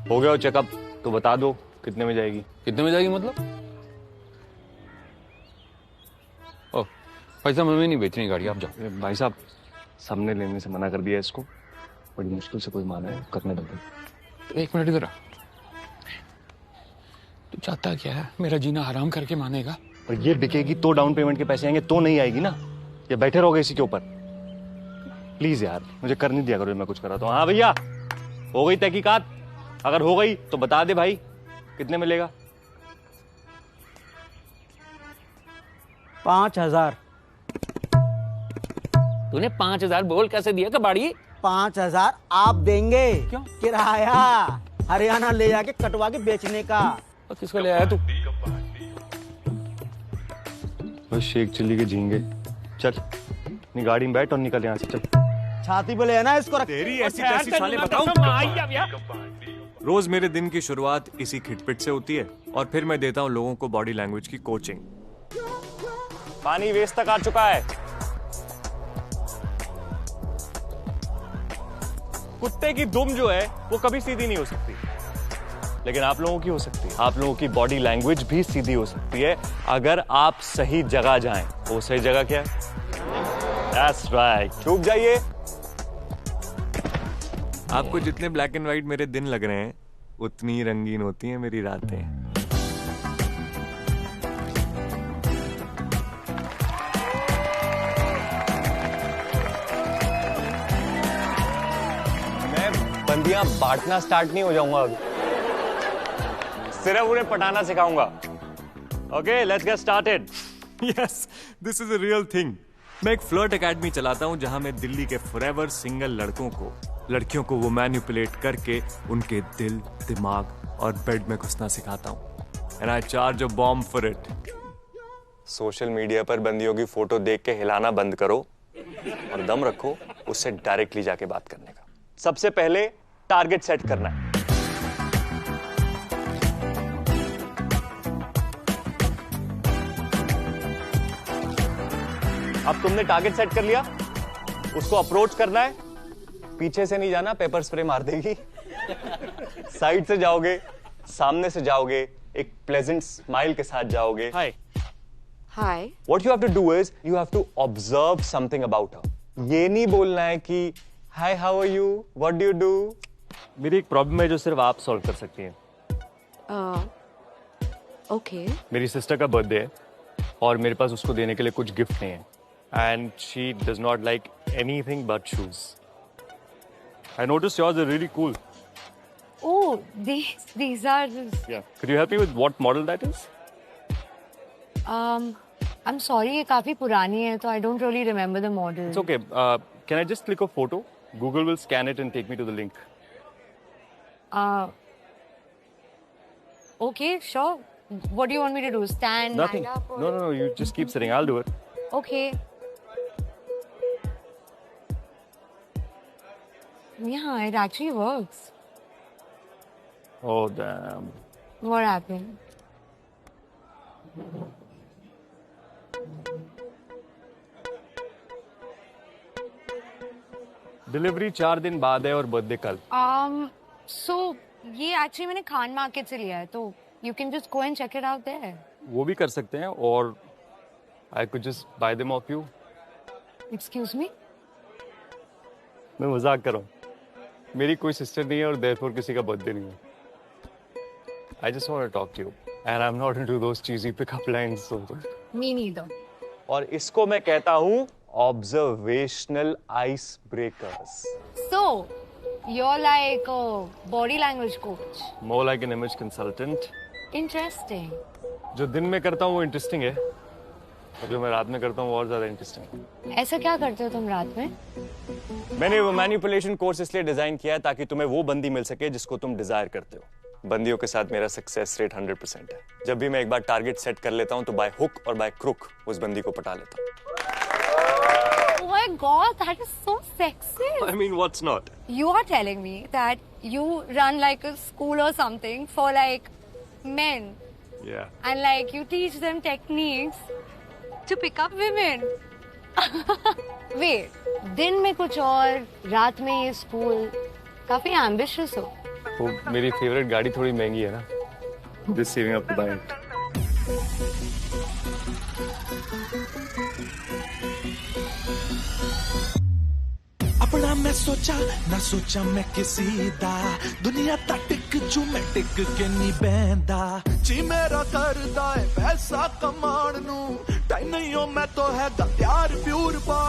हो गया चेकअप तो बता दो कितने में जाएगी? कितने में जाएगी मतलब? भाई साहब हमें नहीं बेचनी गाड़ी, आप जाओ। भाई साहब सामने लेने से मना कर दिया इसको, बड़ी मुश्किल से कोई माना है, करने लगे। एक मिनट इधर आ। तू चाहता क्या है, मेरा जीना हराम करके मानेगा? और ये बिकेगी तो डाउन पेमेंट के पैसे आएंगे, तो नहीं आएगी ना। ये बैठे रहोगे इसी के ऊपर। प्लीज यार मुझे करने दिया करो, मैं कुछ कराता हूँ। हाँ भैया हो गई तहकीकात? अगर हो गई तो बता दे भाई, कितने मिलेगा? 5,000। तूने 5,000 बोल कैसे दिया कबाड़ी? 5,000 आप देंगे? क्यों? किराया हरियाणा ले जाके कटवा के बेचने का। और किसको ले आया तू? बस शेख चिल्ली के झींगे। चल अपनी गाड़ी में बैठ और निकल यहाँ से, चल। छाती पे ले ना इसको रख। तेरी ऐसी कैसी साले बताऊं? रोज मेरे दिन की शुरुआत इसी खिटपिट से होती है और फिर मैं देता हूँ लोगों को बॉडी लैंग्वेज की कोचिंग। पानी वेस्ट तक आ चुका है। कुत्ते की दुम जो है वो कभी सीधी नहीं हो सकती, लेकिन आप लोगों की हो सकती है। आप लोगों की बॉडी लैंग्वेज भी सीधी हो सकती है अगर आप सही जगह जाएं। वो सही जगह क्या है? That's right. चूक जाइए। आपको जितने ब्लैक एंड व्हाइट मेरे दिन लग रहे हैं, उतनी रंगीन होती हैं मेरी रातें। मैं बंदियां बांटना स्टार्ट नहीं हो जाऊंगा अभी, सिर्फ उन्हें पटाना सिखाऊंगा। Okay let's get started. Yes this is a real thing. मैं एक फ्लर्ट एकेडमी चलाता हूं जहां मैं दिल्ली के फॉरएवर सिंगल लड़कियों को वो मैनिपुलेट करके उनके दिल, दिमाग और बेड में घुसना सिखाता हूं। And I charge a bomb for it. Social media पर बंदियों की फोटो देख के हिलाना बंद करो और दम रखो उससे डायरेक्टली जाके बात करने का। सबसे पहले टारगेट सेट करना है। अब तुमने टारगेट सेट कर लिया, उसको अप्रोच करना है। पीछे से नहीं जाना, पेपर स्प्रे मार देगी। साइड से जाओगे, सामने से जाओगे, एक प्लेजेंट स्माइल के साथ जाओगे। Hi hi. What you have to do is you have to observe something about her. ये नहीं बोलना है कि hi how are you, what do you do. मेरी एक प्रॉब्लम है जो सिर्फ आप सॉल्व कर सकती हैं। ओके। मेरी सिस्टर का बर्थडे है और मेरे पास उसको देने के लिए कुछ गिफ्ट नहीं है। And she does not like anything but shoes. I noticed yours are really cool. Oh, these are just... Yeah. Could you help me with what model that is? I'm sorry, ये काफी पुरानी है, तो I don't really remember the model. It's okay. Can I just click a photo? Google will scan it and take me to the link. Okay, sure. What do you want me to do? Stand? Nothing. Line up, or... No. You just keep sitting. I'll do it. Okay. Yeah, it actually works. Oh damn. What happened? Delivery 4 दिन बाद है और birthday कल। So ये actually मैंने Khan market से लिया है, तो you can just go and check it out there. वो भी कर सकते हैं और I could just buy them off you. Excuse me? मैं मजाक कर रहा हूँ। मेरी कोई सिस्टर नहीं है और देयरफॉर किसी का बर्थडे नहीं है। I just want to talk to you and I'm not into those cheesy pickup lines. So. Me neither. और इसको मैं कहता हूँ observational ice breakers. So you're like a body language coach. More like an image consultant. Interesting. जो दिन में करता हूँ वो इंटरेस्टिंग है और जो मैं रात में करता हूँ वो और ज्यादा इंटरेस्टिंग है। ऐसा क्या करते हो तुम रात में? मैंने वो मैनिपुलेशन कोर्स इसलिए डिजाइन किया है ताकि तुम्हें वो बंदी मिल सके जिसको तुम डिजायर करते हो। बंदियों के साथ मेरा सक्सेस रेट 100% है। जब भी मैं एक बार टारगेट सेट कर लेता हूँ तो बाय हुक और बाय क्रुक उस बंदी को पटा लेता हूँ। Oh my God, that is so sexy. I mean, what's not? You are telling me that you run like a school or something for like men. Yeah. And like you teach them techniques to pick up women. Wait, दिन में कुछ और, रात में ये school, काफी ambitious हो। वो मेरी फेवरेट गाड़ी थोड़ी महंगी है ना। Just saving up to buy it. अपना मैं सोचा ना सोचा मैं किसी दा दुनिया दा टिक जू मैं टिक के नहीं बहंदा जी मेरा करदा है पैसा कमाण नू टाइम नहीं हो मैं तो है प्यार प्यूर पा।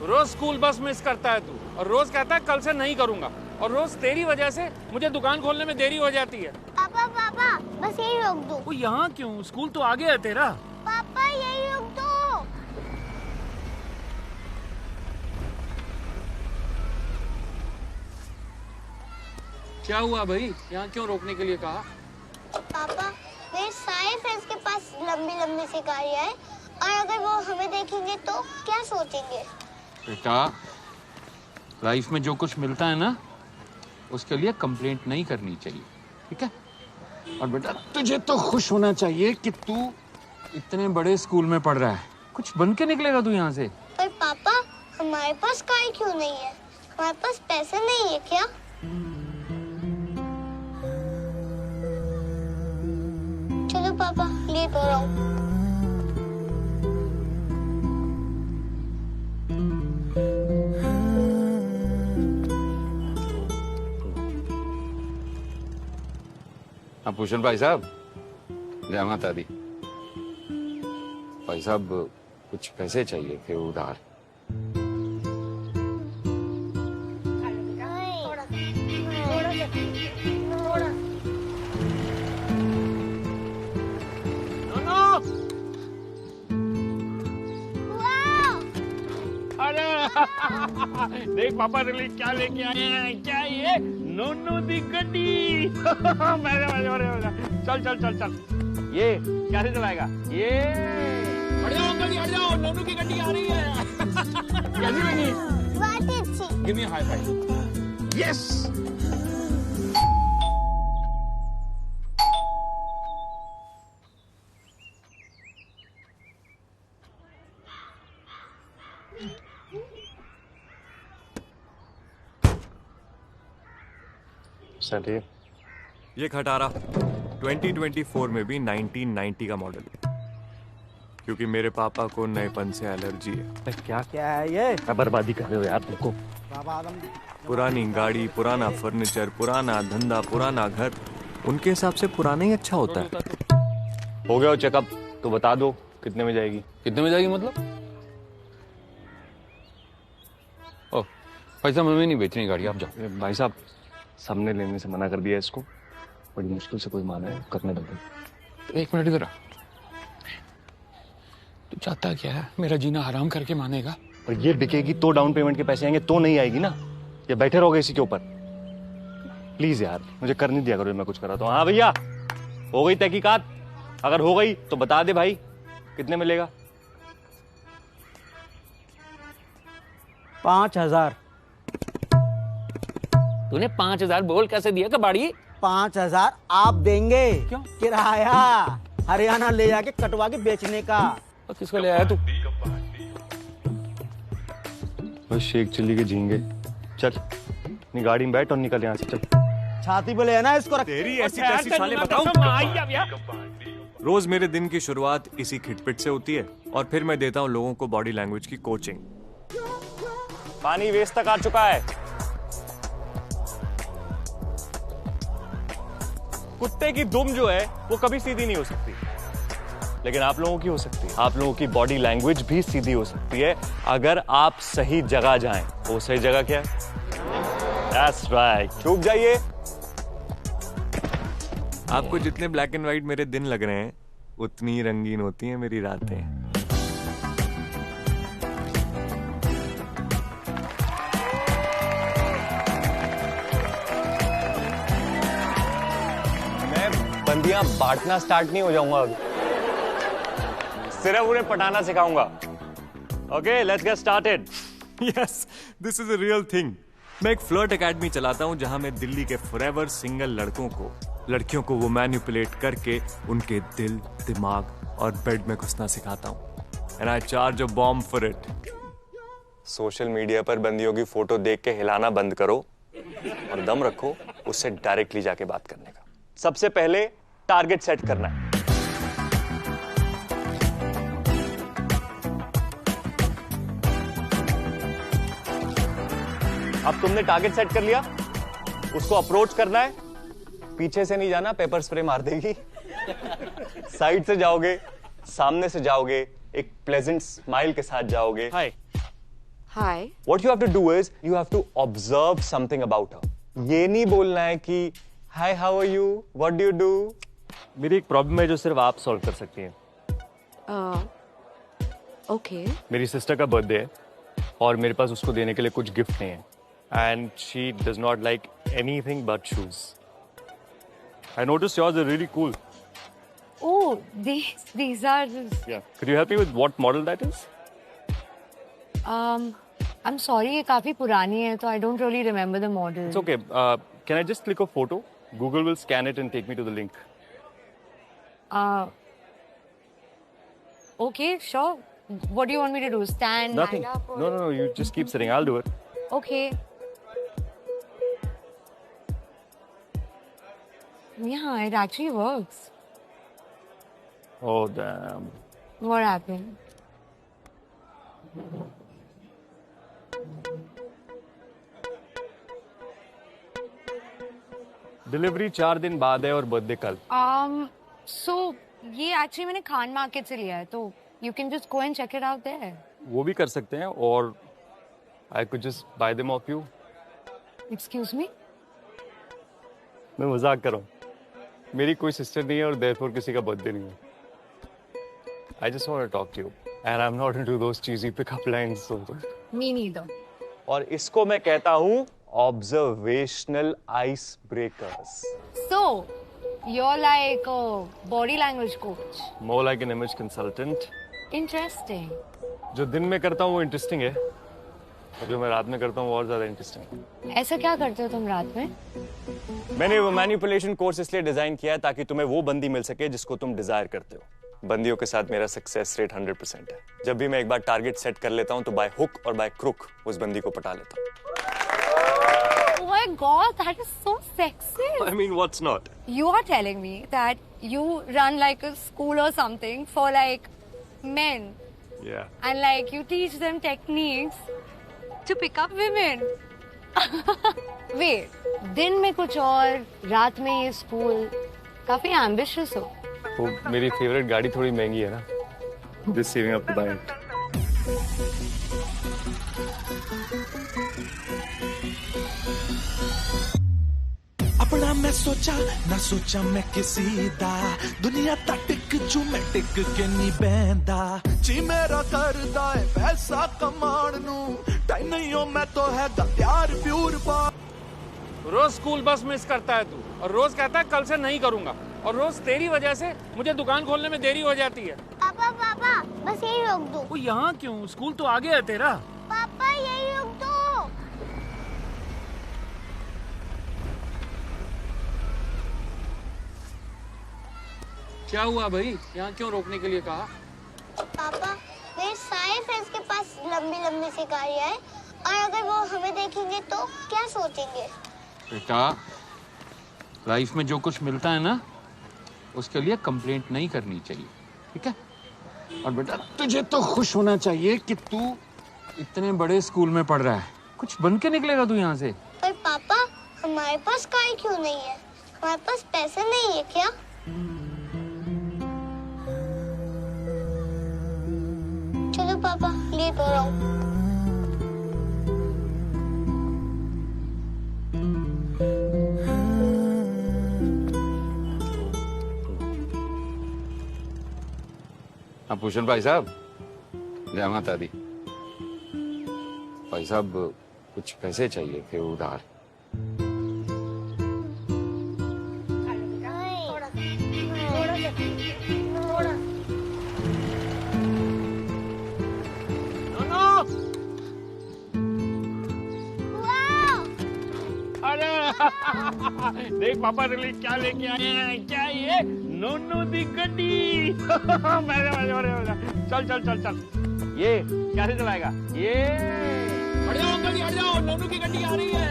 रोज स्कूल बस मिस करता है तू, और रोज कहता है कल से नहीं करूंगा, और रोज तेरी वजह से मुझे दुकान खोलने में देरी हो जाती है। पापा पापा बस यही रोक दो। वो यहाँ क्यों? स्कूल तो आगे है तेरा। पापा यही रोक दो। क्या हुआ भाई? यहाँ क्यों रोकने के लिए कहा? पापा मेरे सारे फ्रेंड्स के पास लंबी लंबी सी गाड़ियाँ हैं, और अगर वो हमें देखेंगे तो क्या सोचेंगे? बेटा, लाइफ में जो कुछ मिलता है ना, उसके लिए कंप्लेंट नहीं करनी चाहिए, ठीक है? और बेटा, तुझे तो खुश होना चाहिए कि तू इतने बड़े स्कूल में पढ़ रहा है। कुछ बन के निकलेगा तू यहाँ से। पर पापा हमारे पास कार क्यों नहीं है? हमारे पास पैसे नहीं है क्या? चलो पापा, लेट हो रहा हूँ। भूषण भाई साहब, जय माता दी। भाई साहब, कुछ पैसे चाहिए थे उधार। देख पापा तेरे लिए क्या लेके आए हैं। क्या ये? नोनू दी गड्डी। चल चल चल चल। ये कैसे चलाएगा? ये हट जाओ अंकल जी, हट जाओ, नोनू की गड्डी आ रही है। कैसी लगी? बहुत ही अच्छी। Give me high five. Yes. चलिए, ये खटारा 2024 में भी 1990 का मॉडल है, क्योंकि मेरे पापा को नएपन से एलर्जी है। क्या क्या है ये? बर्बादी कर रहे हो यार तुमको। पुरानी गाड़ी, पुराना फर्नीचर, पुराना धंधा, पुराना घर, उनके हिसाब से पुराना ही अच्छा होता है। हो गया चेकअप, तो बता दो कितने में जाएगी? कितने में जाएगी मतलब? ओह, पैसा हमें नहीं बेचनी गाड़ी, आप जाओ। भाई साहब, सबने लेने से मना कर दिया इसको, बड़ी मुश्किल से कोई माना है, करने लगे। एक मिनट इधर आ। तू चाहता क्या है? मेरा जीना हराम करके मानेगा? और ये बिकेगी तो डाउन पेमेंट के पैसे आएंगे, तो नहीं आएगी ना। ये बैठे रहोगे इसी के ऊपर। प्लीज यार, मुझे कर नहीं दिया करो, मैं कुछ कर रहा था। हाँ भैया, हो गई तहकीकात? अगर हो गई तो बता दे भाई, कितने मिलेगा? 5,000। तूने 5,000 बोल कैसे दिया कबाड़ी? 5,000 आप देंगे? क्यों? किराया हरियाणा ले जाके कटवा के बेचने का। और किसको ले आया तू? बस शेख चिल्ली के झींगे। चल अपनी गाड़ी में बैठ और निकल यहाँ से, चल। छाती पे ले ना इसको रख। तेरी ऐसी कैसी साले बताऊं? रोज मेरे दिन की शुरुआत इसी खिटपिट से होती है, और फिर मैं देता हूँ लोगों को बॉडी लैंग्वेज की कोचिंग। पानी वेस्ट तक आ चुका है। कुत्ते की दुम जो है वो कभी सीधी नहीं हो सकती, लेकिन आप लोगों की हो सकती है। आप लोगों की बॉडी लैंग्वेज भी सीधी हो सकती है अगर आप सही जगह जाएं। वो सही जगह क्या है? That's right, छुप जाइए। आपको जितने ब्लैक एंड व्हाइट मेरे दिन लग रहे हैं, उतनी ही रंगीन होती हैं मेरी रातें। बंदियां बांटना स्टार्ट नहीं हो जाऊंगा अभी, सिर्फ उन्हें पटाना सिखाऊंगा। Okay, let's get started. Yes, this is a real thing. मैं एक फ्लर्ट एकेडमी चलाता हूं, जहां मैं दिल्ली के फॉरएवर सिंगल लड़कियों को वो मैनिपुलेट करके उनके दिल, दिमाग और बेड में घुसना सिखाता हूं। And I charge a bomb for it. Social media पर बंदियों की फोटो देख के हिलाना बंद करो और दम रखो उससे डायरेक्टली जाके बात करने का। सबसे पहले टारगेट सेट करना है। अब तुमने टारगेट सेट कर लिया, उसको अप्रोच करना है, पीछे से नहीं जाना, पेपर स्प्रे मार देगी। साइड से जाओगे, सामने से जाओगे, एक प्लेजेंट स्माइल के साथ जाओगे। हाय Hi. What you have to do is you have to observe something about her. ये नहीं बोलना है कि Hi, how are you? What do you do? मेरी एक प्रॉब्लम है जो सिर्फ आप सॉल्व कर सकती हैं। Okay. मेरी सिस्टर का बर्थडे है और मेरे पास उसको देने के लिए कुछ गिफ्ट नहीं है, and she does not like anything but shoes. I notice yours are really cool. Oh, these are. Yeah. Could you help me with what model that is? I'm sorry, ये काफी पुरानी है, तो I don't really remember the model. It's okay. Can I just click a photo? Google will scan it and take me to the link. Okay, sure. What do you want me to do? Stand? Nothing. Stand up, or- No. You just keep sitting. I'll do it. Okay. Yeah, it actually works. Oh damn. What happened? Delivery 4 दिन बाद है और birthday कल। So ये actually मैंने Khan market से लिया है, तो you can just go and check it out there. वो भी कर सकते हैं, और I could just buy them off you. Excuse me? मैं मजाक कर रहा हूँ। मेरी कोई सिस्टर नहीं है और therefore किसी का बर्थडे नहीं है। I just want to talk to you, and I'm not into those cheesy pickup lines. So. Me neither. और इसको मैं कहता हूँ observational icebreakers. So you're like a body language coach. More like an image consultant. Interesting. जो दिन में करता हूँ वो इंटरेस्टिंग है, और जो मैं रात में करता हूँ वो और ज्यादा इंटरेस्टिंग है। ऐसा क्या करते हो तुम रात में? मैंने वो मैनिपुलेशन कोर्स इसलिए डिजाइन किया है ताकि तुम्हें वो बंदी मिल सके जिसको तुम डिजायर करते हो। बंदियों के साथ मेरा सक्सेस रेट 100% है। जब भी मैं एक बार टारगेट सेट कर लेता हूँ तो बाय हुक और बाय क्रुक उस बंदी को पटा लेता हूँ। Oh my God, that is so sexy. I mean, what's not? You are telling me that you run like a school or something for like men, Yeah. and like you teach them techniques to pick up women. Wait, दिन में कुछ और, रात में ये school, काफी ambitious हो। वो मेरी फेवरेट गाड़ी थोड़ी महंगी है ना। Just saving up to buy it. अपना मैं सोचा ना सोचा मैं किसी दा दुनिया दा टिक जू मैं टिक के नहीं बहंदा जी मेरा करदा है पैसा कमाण नू टाइम नहीं हो मैं तो है प्यार प्यूर बा। रोज स्कूल बस मिस करता है तू, और रोज कहता है कल से नहीं करूंगा, और रोज तेरी वजह से मुझे दुकान खोलने में देरी हो जाती है। पापा पापा बस यही रोक दो। वो यहाँ क्यों? स्कूल तो आगे है तेरा। पापा यही रोक दो। क्या हुआ भाई? यहाँ क्यों रोकने के लिए कहा? पापा मेरे सारे फ्रेंड्स के पास लंबी लंबी सी गाड़ियाँ हैं, और अगर वो हमें देखेंगे तो क्या सोचेंगे? बेटा, लाइफ में जो कुछ मिलता है ना, उसके लिए कंप्लेंट नहीं करनी चाहिए, ठीक है? और बेटा, तुझे तो खुश होना चाहिए कि तू इतने बड़े स्कूल में पढ़ रहा है। कुछ बन के निकलेगा तू यहाँ से। पर पापा हमारे पास कार क्यों नहीं है? हमारे पास पैसे नहीं है क्या? चलो पापा, लेट हो रहा हूँ। हाँ भूषण भाई साहब, जय माता दी। भाई साहब कुछ पैसे चाहिए थे उधार। देख पापा रिली क्या लेके आए हैं। क्या ये? नोनू दी गड्डी। चल चल चल चल। ये कैसे चलाएगा? ये हट जाओ अंकल जी, हट जाओ, नोनू की गड्डी आ रही है।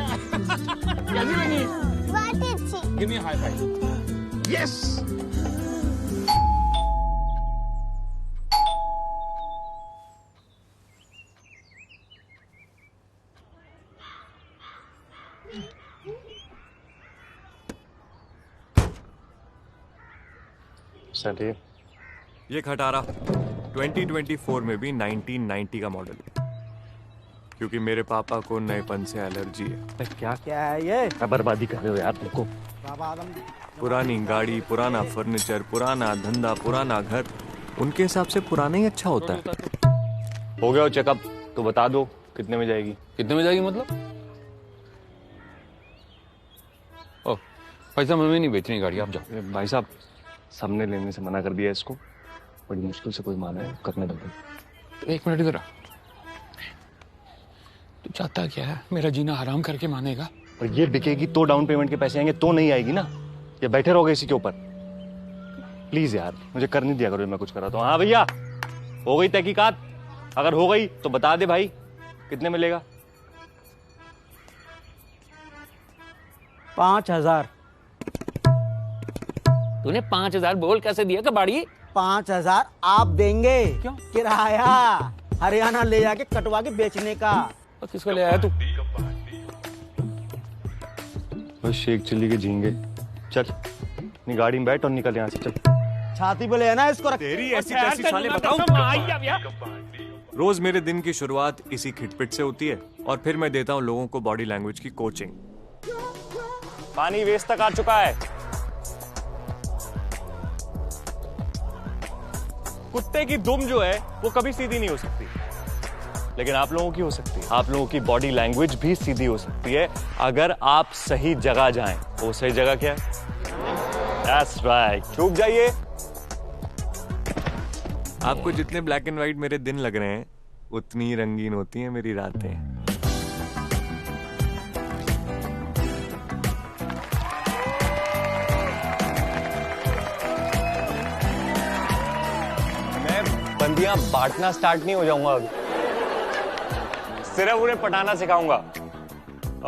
कैसी लगी? बहुत अच्छी। Give me high five. Yes. चलिए। ये खटारा 2024 में भी 1990 का मॉडल है, क्योंकि मेरे पापा को नएपन से एलर्जी है। क्या है ये? बर्बादी कर रहे हो यार तुमको। पुरानी गाड़ी, पुराना फर्नीचर, पुराना धंधा, पुराना घर, उनके हिसाब से पुराना ही अच्छा होता है। हो गया चेकअप, तो बता दो कितने में जाएगी? कितने में जाएगी मतलब? ओ, पैसा हमें नहीं बेचनी गाड़ी, आप जाओ। भाई साहब, सबने लेने से मना कर दिया इसको, बड़ी मुश्किल से कोई माना है, करने दो। एक मिनट इधर आ। तू चाहता क्या है? मेरा जीना हराम करके मानेगा? और ये बिकेगी तो डाउन पेमेंट के पैसे आएंगे, तो नहीं आएगी ना। ये बैठे रहोगे इसी के ऊपर? प्लीज यार, मुझे कर नहीं दिया करो, मैं कुछ करा तो। हाँ भैया, हो गई तहकीकात? अगर हो गई तो बता दे भाई, कितने मिलेगा? 5,000। तूने 5,000 बोल कैसे दिया कबाड़ी? 5,000 आप देंगे? क्यों? किराया हरियाणा ले जाके कटवा के बेचने का। और किसको ले आया तू? बस शेख चिल्ली के झींगे। चल अपनी गाड़ी में बैठ और निकल यहाँ से, चल। छाती पे ले ना इसको। तेरी ऐसी तैसी साले बताऊं? रोज मेरे दिन की शुरुआत इसी खिटपिट से होती है, और फिर मैं देता हूँ लोगों को बॉडी लैंग्वेज की कोचिंग। पानी वेस्ट तक आ चुका है। कुत्ते की दुम जो है वो कभी सीधी नहीं हो सकती, लेकिन आप लोगों की हो सकती है। आप लोगों की बॉडी लैंग्वेज भी सीधी हो सकती है अगर आप सही जगह जाएं। वो सही जगह क्या है? That's right. चूक जाइए। आपको जितने ब्लैक एंड व्हाइट मेरे दिन लग रहे हैं, उतनी रंगीन होती हैं मेरी रातें। मैं बंदियां बांटना स्टार्ट नहीं हो जाऊंगा अभी, सिर्फ उन्हें पटाना सिखाऊंगा।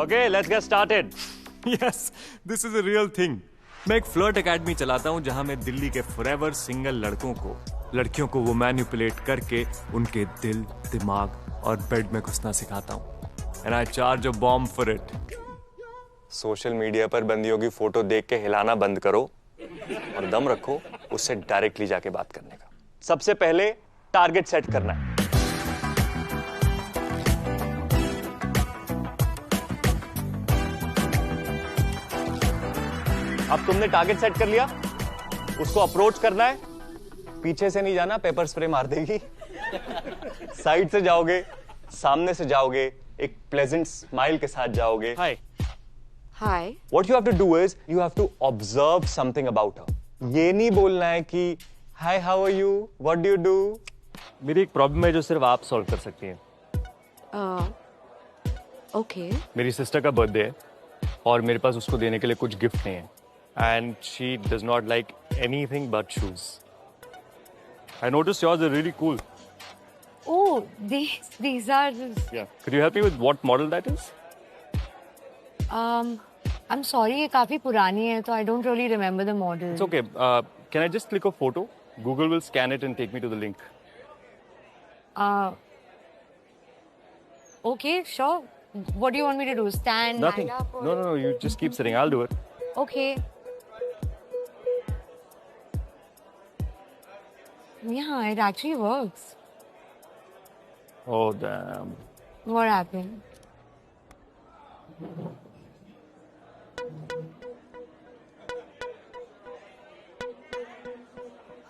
Okay, let's get started. Yes, this is a real thing. मैं एक फ्लर्ट एकेडमी चलाता हूं, जहां मैं दिल्ली के फॉरएवर सिंगल लड़कियों को वो मैनिपुलेट करके उनके दिल, दिमाग और बेड में घुसना सिखाता हूं। And I charge a bomb for it. Social media पर बंदियों की फोटो देख के हिलाना बंद करो और दम रखो उससे डायरेक्टली जाके बात करने का। सबसे पहले टारगेट सेट करना है। अब तुमने टारगेट सेट कर लिया, उसको अप्रोच करना है। पीछे से नहीं जाना, पेपर स्प्रे मार देगी। साइड से जाओगे, सामने से जाओगे, एक प्लेजेंट स्माइल के साथ जाओगे। Hi hi. What you have to do is you have to observe something about her. ये नहीं बोलना है कि hi how are you, what do you do. मेरी एक प्रॉब्लम है जो सिर्फ आप सॉल्व कर सकती हैं। ओके। मेरी सिस्टर का बर्थडे है और मेरे पास उसको देने के लिए कुछ गिफ्ट नहीं है। And she does not like anything but shoes. I noticed yours are really cool. Oh, these are. Yeah. Could you help me with what model that is? I'm sorry, ये काफी पुरानी है, तो I don't really remember the model. It's okay. Can I just click a photo? Google will scan it and take me to the link. Okay, sure. What do you want me to do? Stand? Nothing. Line up, or... No. You just keep sitting. I'll do it. Okay. Yeah, it actually works. Oh damn. What happened?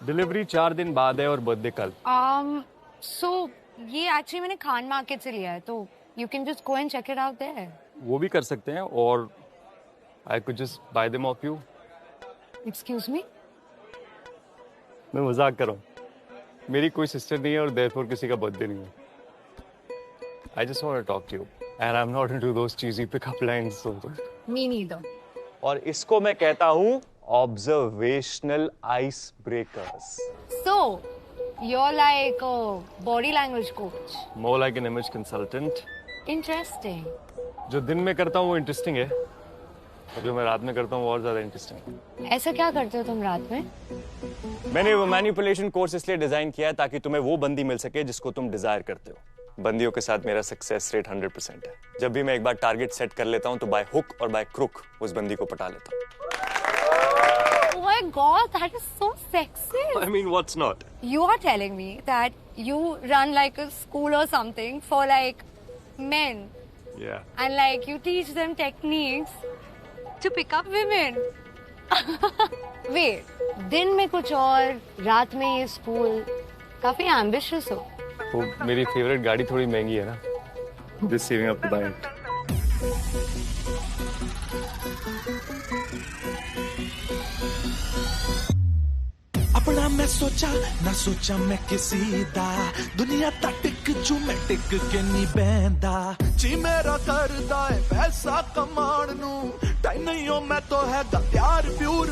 Delivery 4 दिन बाद है और birthday कल। So ये actually मैंने Khan market से लिया है, तो you can just go and check it out there. वो भी कर सकते हैं, और I could just buy them off you. Excuse me? मैं मजाक कर रहा हूँ। मेरी कोई सिस्टर नहीं है और therefore किसी का बर्थडे नहीं है। I just want to talk to you, and I'm not into those cheesy pickup lines. So. Me neither. और इसको मैं कहता हूँ observational ice breakers. So you're like a body language coach. More like an image consultant. Interesting. जो दिन में करता हूँ वो इंटरेस्टिंग है, और जो मैं रात में करता हूँ वो और ज्यादा इंटरेस्टिंग है। ऐसा क्या करते हो तुम रात में? मैंने वो मैनिपुलेशन कोर्स इसलिए डिजाइन किया है ताकि तुम्हें वो बंदी मिल सके जिसको तुम डिजायर करते हो। बंदियों के साथ मेरा सक्सेस रेट 100% है। जब भी मैं एक बार टारगेट सेट कर लेता हूँ तो बाय हुक और बाय क्रुक उस बंदी को पटा लेता हूँ। Why my God, that is so sexy. I mean, what's not? You are telling me that you run like a school or something for like men, Yeah. and like you teach them techniques to pick up women. Wait, दिन में कुछ और, रात में ये school, काफी ambitious हो. वो मेरी फेवरेट गाड़ी थोड़ी महंगी है ना. Just saving up to buy it. अपना मैं सोचा ना सोचा मैं किसी दा दुनिया दा टिक जू मैं टिक के नहीं बहंदा जी मेरा करदा है पैसा कमाण नू टाइम नहीं हो मैं तो है त्यार प्यूर